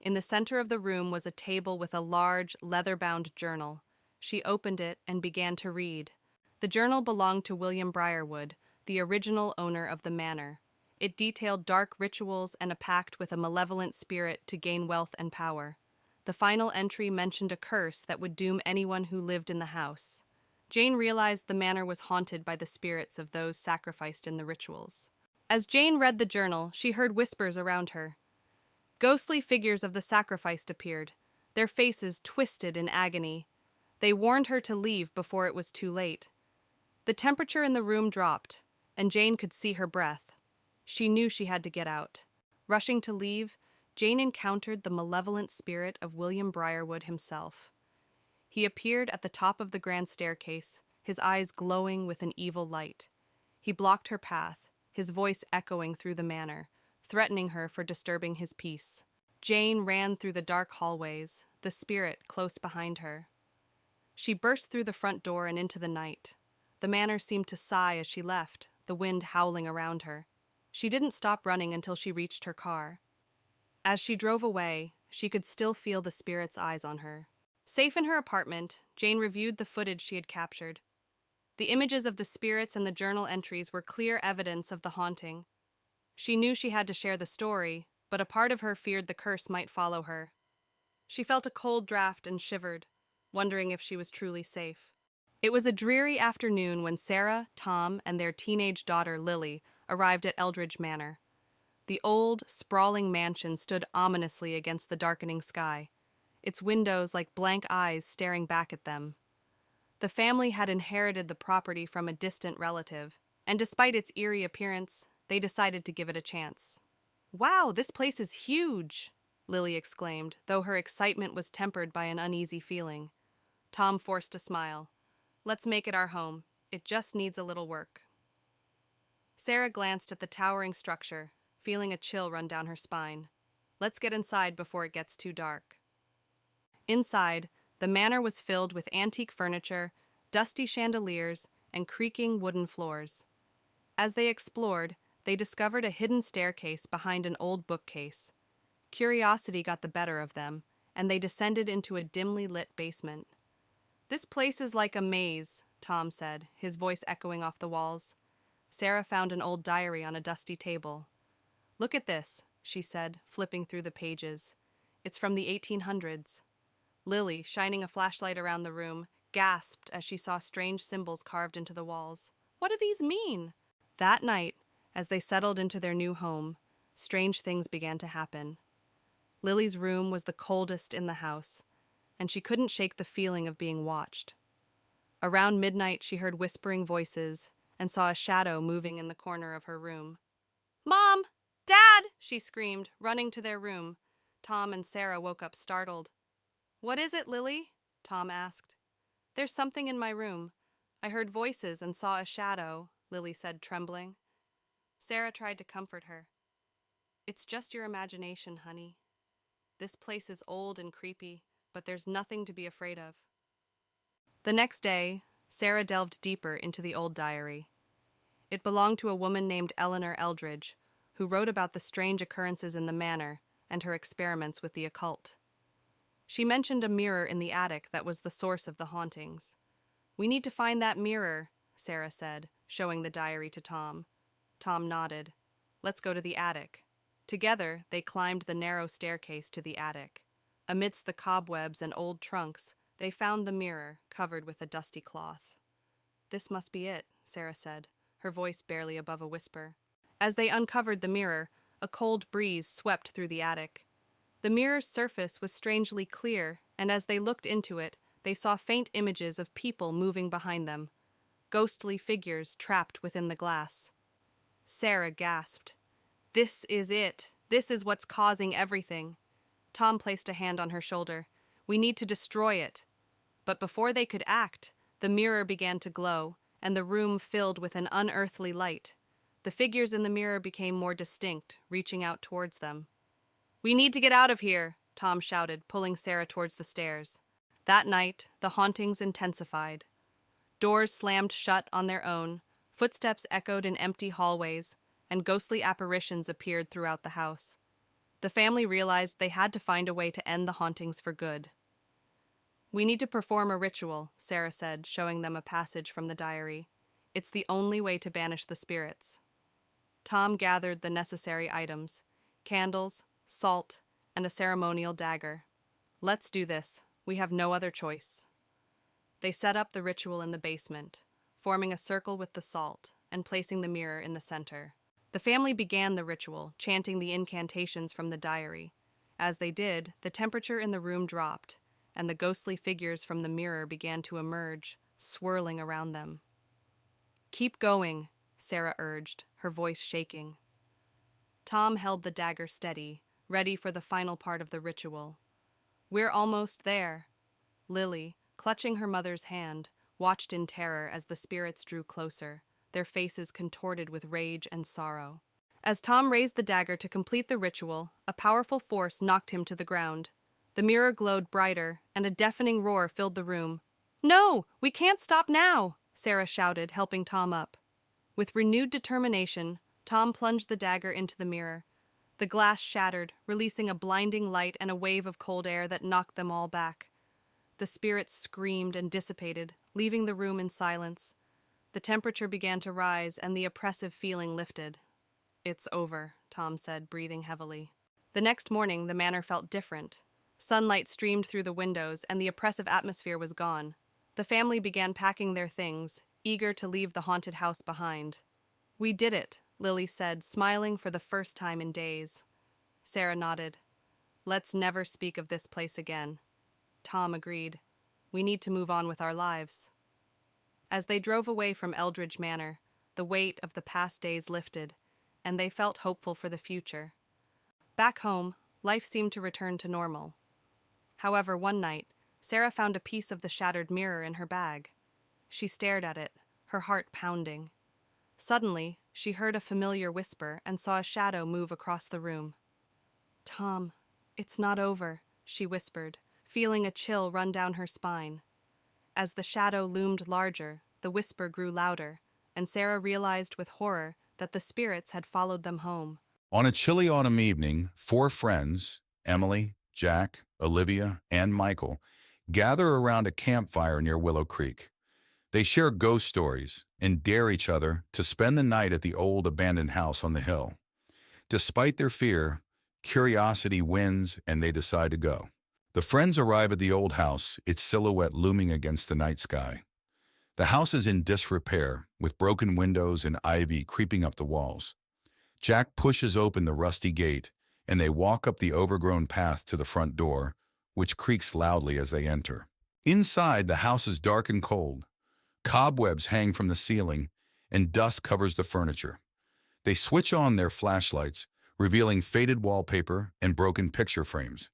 In the center of the room was a table with a large, leather-bound journal. She opened it and began to read. The journal belonged to William Briarwood, the original owner of the manor. It detailed dark rituals and a pact with a malevolent spirit to gain wealth and power. The final entry mentioned a curse that would doom anyone who lived in the house. Jane realized the manor was haunted by the spirits of those sacrificed in the rituals. As Jane read the journal, she heard whispers around her. Ghostly figures of the sacrificed appeared, their faces twisted in agony. They warned her to leave before it was too late. The temperature in the room dropped, and Jane could see her breath. She knew she had to get out. Rushing to leave, Jane encountered the malevolent spirit of William Briarwood himself. He appeared at the top of the grand staircase, his eyes glowing with an evil light. He blocked her path, his voice echoing through the manor, threatening her for disturbing his peace. Jane ran through the dark hallways, the spirit close behind her. She burst through the front door and into the night. The manor seemed to sigh as she left, the wind howling around her. She didn't stop running until she reached her car. As she drove away, she could still feel the spirit's eyes on her. Safe in her apartment, Jane reviewed the footage she had captured. The images of the spirits and the journal entries were clear evidence of the haunting. She knew she had to share the story, but a part of her feared the curse might follow her. She felt a cold draft and shivered, wondering if she was truly safe. It was a dreary afternoon when Sarah, Tom, and their teenage daughter Lily arrived at Eldridge Manor. The old, sprawling mansion stood ominously against the darkening sky, its windows like blank eyes staring back at them. The family had inherited the property from a distant relative, and despite its eerie appearance, they decided to give it a chance. "Wow, this place is huge!" Lily exclaimed, though her excitement was tempered by an uneasy feeling. Tom forced a smile. "Let's make it our home. It just needs a little work." Sarah glanced at the towering structure, feeling a chill run down her spine. "Let's get inside before it gets too dark." Inside, the manor was filled with antique furniture, dusty chandeliers, and creaking wooden floors. As they explored, they discovered a hidden staircase behind an old bookcase. Curiosity got the better of them, and they descended into a dimly lit basement. "This place is like a maze," Tom said, his voice echoing off the walls. Sarah found an old diary on a dusty table. "Look at this," she said, flipping through the pages. "It's from the 1800s. Lily, shining a flashlight around the room, gasped as she saw strange symbols carved into the walls. "What do these mean?" That night, as they settled into their new home, strange things began to happen. Lily's room was the coldest in the house, and she couldn't shake the feeling of being watched. Around midnight, she heard whispering voices and saw a shadow moving in the corner of her room. "Mom! Dad!" she screamed, running to their room. Tom and Sarah woke up startled. "What is it, Lily?" Tom asked. "There's something in my room. I heard voices and saw a shadow," Lily said, trembling. Sarah tried to comfort her. "It's just your imagination, honey. This place is old and creepy, but there's nothing to be afraid of." The next day, Sarah delved deeper into the old diary. It belonged to a woman named Eleanor Eldridge, who wrote about the strange occurrences in the manor and her experiments with the occult. She mentioned a mirror in the attic that was the source of the hauntings. "We need to find that mirror," Sarah said, showing the diary to Tom. Tom nodded. "Let's go to the attic." Together, they climbed the narrow staircase to the attic. Amidst the cobwebs and old trunks, they found the mirror, covered with a dusty cloth. "This must be it," Sarah said, her voice barely above a whisper. As they uncovered the mirror, a cold breeze swept through the attic. The mirror's surface was strangely clear, and as they looked into it, they saw faint images of people moving behind them, ghostly figures trapped within the glass. Sarah gasped. "This is it. This is what's causing everything." Tom placed a hand on her shoulder. "We need to destroy it." But before they could act, the mirror began to glow, and the room filled with an unearthly light. The figures in the mirror became more distinct, reaching out towards them. "We need to get out of here," Tom shouted, pulling Sarah towards the stairs. That night, the hauntings intensified. Doors slammed shut on their own, footsteps echoed in empty hallways, and ghostly apparitions appeared throughout the house. The family realized they had to find a way to end the hauntings for good. "We need to perform a ritual," Sarah said, showing them a passage from the diary. "It's the only way to banish the spirits." Tom gathered the necessary items: candles, salt, and a ceremonial dagger. "Let's do this. We have no other choice." They set up the ritual in the basement, forming a circle with the salt and placing the mirror in the center. The family began the ritual, chanting the incantations from the diary. As they did, the temperature in the room dropped, and the ghostly figures from the mirror began to emerge, swirling around them. "Keep going," Sarah urged, her voice shaking. Tom held the dagger steady, ready for the final part of the ritual. "We're almost there." Lily, clutching her mother's hand, watched in terror as the spirits drew closer, their faces contorted with rage and sorrow. As Tom raised the dagger to complete the ritual, a powerful force knocked him to the ground. The mirror glowed brighter, and a deafening roar filled the room. "No, we can't stop now!" Sarah shouted, helping Tom up. With renewed determination, Tom plunged the dagger into the mirror. The glass shattered, releasing a blinding light and a wave of cold air that knocked them all back. The spirits screamed and dissipated, leaving the room in silence. The temperature began to rise, and the oppressive feeling lifted. "It's over," Tom said, breathing heavily. The next morning, the manor felt different. Sunlight streamed through the windows, and the oppressive atmosphere was gone. The family began packing their things, eager to leave the haunted house behind. "We did it," Lily said, smiling for the first time in days. Sarah nodded. "Let's never speak of this place again." Tom agreed. "We need to move on with our lives." As they drove away from Eldridge Manor, the weight of the past days lifted, and they felt hopeful for the future. Back home, life seemed to return to normal. However, one night, Sarah found a piece of the shattered mirror in her bag. She stared at it, her heart pounding. Suddenly, she heard a familiar whisper and saw a shadow move across the room. "Tom, it's not over," she whispered, feeling a chill run down her spine. As the shadow loomed larger, the whisper grew louder, and Sarah realized with horror that the spirits had followed them home. On a chilly autumn evening, 4 friends, Emily, Jack, Olivia, and Michael, gather around a campfire near Willow Creek. They share ghost stories and dare each other to spend the night at the old abandoned house on the hill. Despite their fear, curiosity wins and they decide to go. The friends arrive at the old house, its silhouette looming against the night sky. The house is in disrepair, with broken windows and ivy creeping up the walls. Jack pushes open the rusty gate, and they walk up the overgrown path to the front door, which creaks loudly as they enter. Inside, the house is dark and cold. Cobwebs hang from the ceiling, and dust covers the furniture. They switch on their flashlights, revealing faded wallpaper and broken picture frames.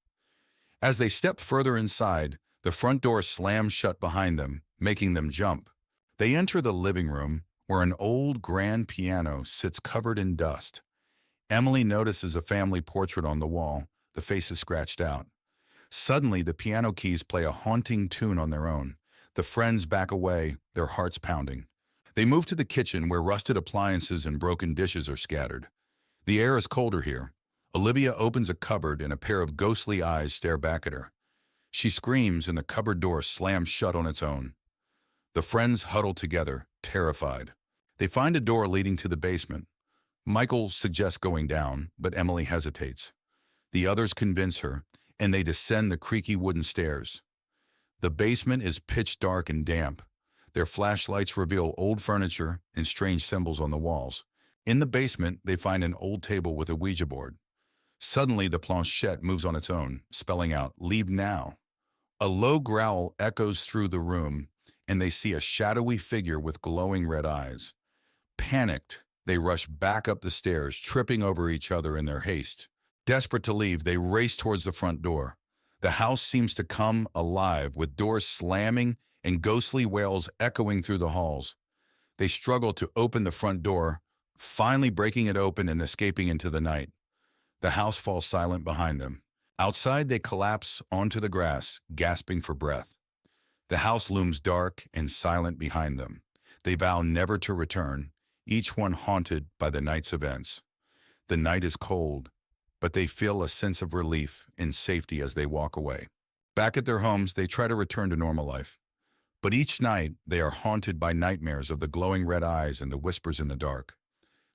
As they step further inside, the front door slams shut behind them, making them jump. They enter the living room, where an old grand piano sits covered in dust. Emily notices a family portrait on the wall, the face is scratched out. Suddenly, the piano keys play a haunting tune on their own. The friends back away, their hearts pounding. They move to the kitchen, where rusted appliances and broken dishes are scattered. The air is colder here. Olivia opens a cupboard and a pair of ghostly eyes stare back at her. She screams and the cupboard door slams shut on its own. The friends huddle together, terrified. They find a door leading to the basement. Michael suggests going down, but Emily hesitates. The others convince her, and they descend the creaky wooden stairs. The basement is pitch dark and damp. Their flashlights reveal old furniture and strange symbols on the walls. In the basement, they find an old table with a Ouija board. Suddenly, the planchette moves on its own, spelling out, "Leave now." A low growl echoes through the room, and they see a shadowy figure with glowing red eyes. Panicked, they rush back up the stairs, tripping over each other in their haste. Desperate to leave, they race towards the front door. The house seems to come alive, with doors slamming and ghostly wails echoing through the halls. They struggle to open the front door, finally breaking it open and escaping into the night. The house falls silent behind them. Outside, they collapse onto the grass, gasping for breath. The house looms dark and silent behind them. They vow never to return, each one haunted by the night's events. The night is cold, but they feel a sense of relief and safety as they walk away. Back at their homes, they try to return to normal life. But each night, they are haunted by nightmares of the glowing red eyes and the whispers in the dark.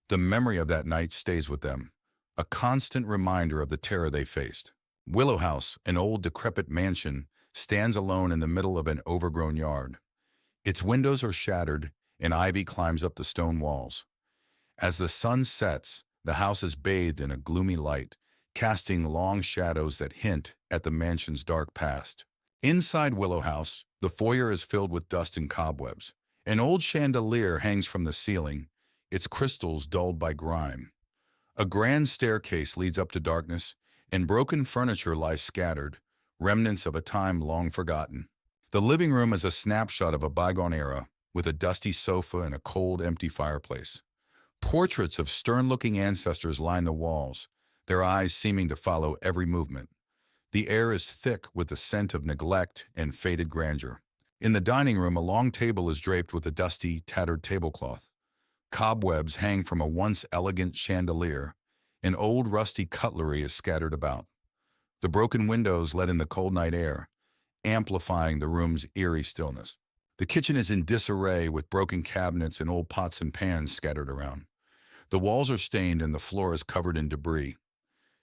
The memory of that night stays with them, a constant reminder of the terror they faced. Willow House, an old decrepit mansion, stands alone in the middle of an overgrown yard. Its windows are shattered, and ivy climbs up the stone walls. As the sun sets, the house is bathed in a gloomy light, casting long shadows that hint at the mansion's dark past. Inside Willow House, the foyer is filled with dust and cobwebs. An old chandelier hangs from the ceiling, its crystals dulled by grime. A grand staircase leads up to darkness, and broken furniture lies scattered, remnants of a time long forgotten. The living room is a snapshot of a bygone era, with a dusty sofa and a cold, empty fireplace. Portraits of stern-looking ancestors line the walls, their eyes seeming to follow every movement. The air is thick with the scent of neglect and faded grandeur. In the dining room, a long table is draped with a dusty, tattered tablecloth. Cobwebs hang from a once elegant chandelier, and old rusty cutlery is scattered about. The broken windows let in the cold night air, amplifying the room's eerie stillness. The kitchen is in disarray with broken cabinets and old pots and pans scattered around. The walls are stained and the floor is covered in debris.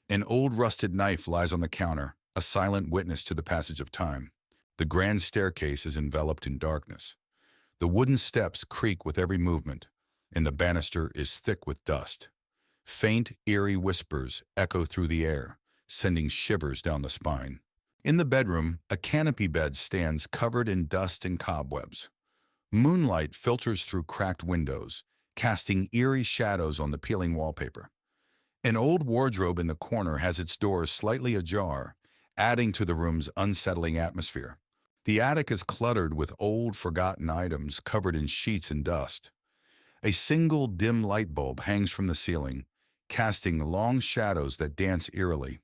An old rusted knife lies on the counter, a silent witness to the passage of time. The grand staircase is enveloped in darkness. The wooden steps creak with every movement, and the banister is thick with dust. Faint, eerie whispers echo through the air, sending shivers down the spine. In the bedroom, a canopy bed stands covered in dust and cobwebs. Moonlight filters through cracked windows, casting eerie shadows on the peeling wallpaper. An old wardrobe in the corner has its doors slightly ajar, adding to the room's unsettling atmosphere. The attic is cluttered with old, forgotten items covered in sheets and dust. A single dim light bulb hangs from the ceiling, casting long shadows that dance eerily.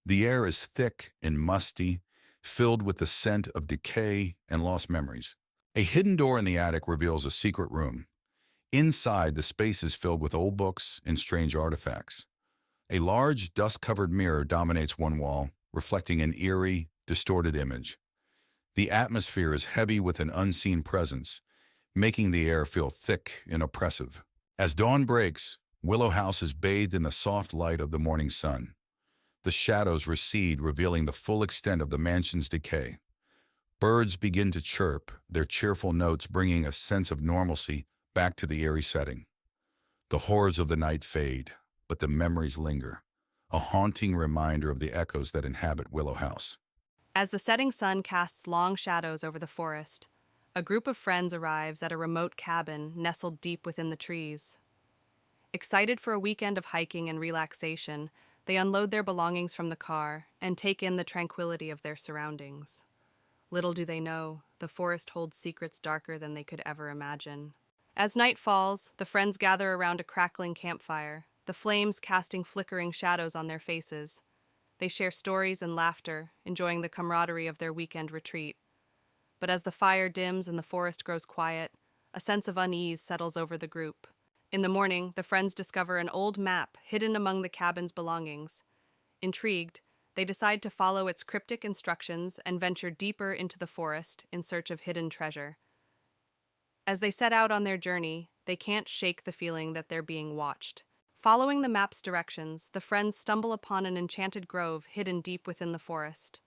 The air is thick and musty, filled with the scent of decay and lost memories. A hidden door in the attic reveals a secret room. Inside, the space is filled with old books and strange artifacts. A large, dust-covered mirror dominates one wall, reflecting an eerie, distorted image. The atmosphere is heavy with an unseen presence, making the air feel thick and oppressive. As dawn breaks, Willow House is bathed in the soft light of the morning sun. The shadows recede, revealing the full extent of the mansion's decay. Birds begin to chirp, their cheerful notes bringing a sense of normalcy back to the eerie setting. The horrors of the night fade, but the memories linger, a haunting reminder of the echoes that inhabit Willow House. As the setting sun casts long shadows over the forest, a group of friends arrives at a remote cabin nestled deep within the trees. Excited for a weekend of hiking and relaxation, they unload their belongings from the car and take in the tranquility of their surroundings. Little do they know, the forest holds secrets darker than they could ever imagine. As night falls, the friends gather around a crackling campfire, the flames casting flickering shadows on their faces. They share stories and laughter, enjoying the camaraderie of their weekend retreat. But as the fire dims and the forest grows quiet, a sense of unease settles over the group. In the morning, the friends discover an old map hidden among the cabin's belongings. Intrigued, they decide to follow its cryptic instructions and venture deeper into the forest in search of hidden treasure. As they set out on their journey, they can't shake the feeling that they're being watched. Following the map's directions, the friends stumble upon an enchanted grove hidden deep within the forest.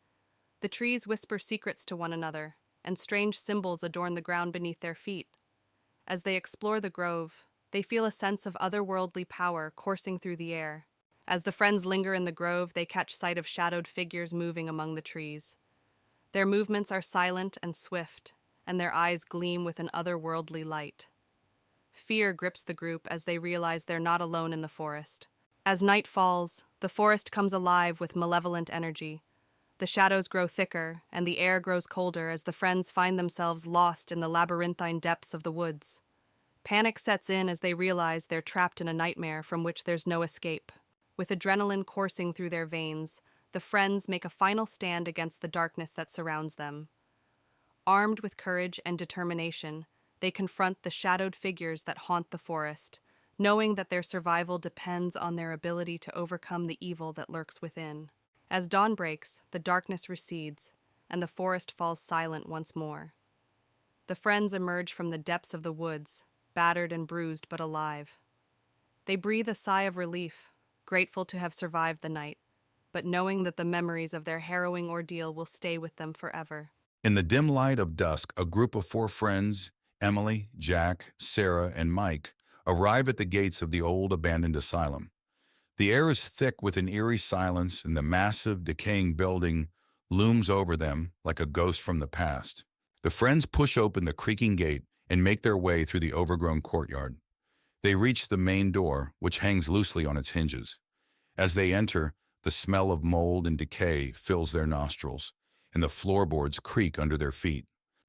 The trees whisper secrets to one another, and strange symbols adorn the ground beneath their feet. As they explore the grove, they feel a sense of otherworldly power coursing through the air. As the friends linger in the grove, they catch sight of shadowed figures moving among the trees. Their movements are silent and swift, and their eyes gleam with an otherworldly light. Fear grips the group as they realize they're not alone in the forest. As night falls, the forest comes alive with malevolent energy. The shadows grow thicker, and the air grows colder as the friends find themselves lost in the labyrinthine depths of the woods. Panic sets in as they realize they're trapped in a nightmare from which there's no escape. With adrenaline coursing through their veins, the friends make a final stand against the darkness that surrounds them. Armed with courage and determination, They confront the shadowed figures that haunt the forest, knowing that their survival depends on their ability to overcome the evil that lurks within. As dawn breaks, the darkness recedes, and the forest falls silent once more. The friends emerge from the depths of the woods, battered and bruised but alive. They breathe a sigh of relief, grateful to have survived the night, but knowing that the memories of their harrowing ordeal will stay with them forever. In the dim light of dusk, a group of four friends, Emily, Jack, Sarah, and Mike, arrive at the gates of the old abandoned asylum. The air is thick with an eerie silence, and the massive, decaying building looms over them like a ghost from the past. The friends push open the creaking gate and make their way through the overgrown courtyard. They reach the main door, which hangs loosely on its hinges. As they enter, the smell of mold and decay fills their nostrils, and the floorboards creak under their feet.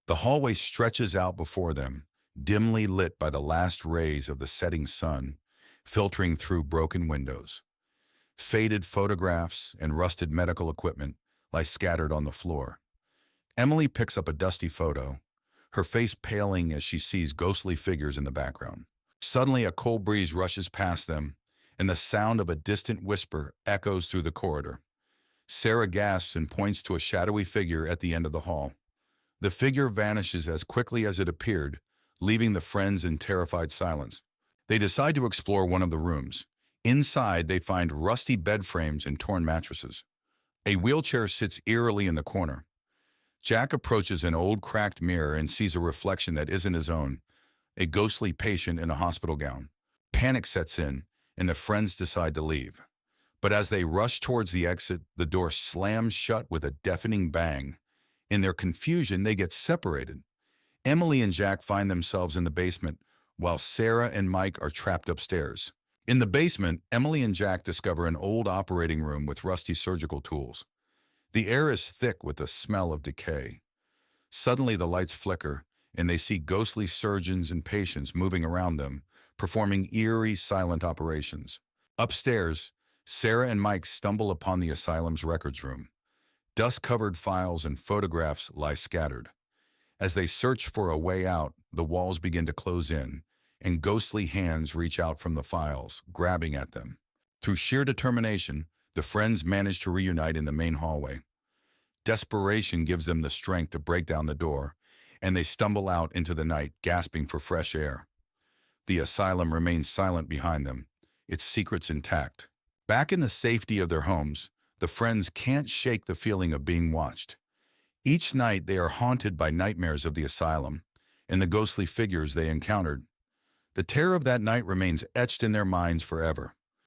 The hallway stretches out before them, dimly lit by the last rays of the setting sun, filtering through broken windows. Faded photographs and rusted medical equipment lie scattered on the floor. Emily picks up a dusty photo, her face paling as she sees ghostly figures in the background. Suddenly, a cold breeze rushes past them, and the sound of a distant whisper echoes through the corridor. Sarah gasps and points to a shadowy figure at the end of the hall. The figure vanishes as quickly as it appeared, leaving the friends in terrified silence. They decide to explore one of the rooms. Inside, they find rusty bed frames and torn mattresses. A wheelchair sits eerily in the corner. Jack approaches an old cracked mirror and sees a reflection that isn't his own, a ghostly patient in a hospital gown. Panic sets in, and the friends decide to leave. But as they rush towards the exit, the door slams shut with a deafening bang. In their confusion, they get separated. Emily and Jack find themselves in the basement, while Sarah and Mike are trapped upstairs. In the basement, Emily and Jack discover an old operating room with rusty surgical tools. The air is thick with the smell of decay. Suddenly, the lights flicker, and they see ghostly surgeons and patients moving around them, performing eerie, silent operations. Upstairs, Sarah and Mike stumble upon the asylum's records room. Dust-covered files and photographs lie scattered. As they search for a way out, the walls begin to close in, and ghostly hands reach out from the files, grabbing at them. Through sheer determination, the friends manage to reunite in the main hallway. Desperation gives them the strength to break down the door, and they stumble out into the night, gasping for fresh air. The asylum remains silent behind them, its secrets intact. Back in the safety of their homes, the friends can't shake the feeling of being watched. Each night they are haunted by nightmares of the asylum and the ghostly figures they encountered. The terror of that night remains etched in their minds forever.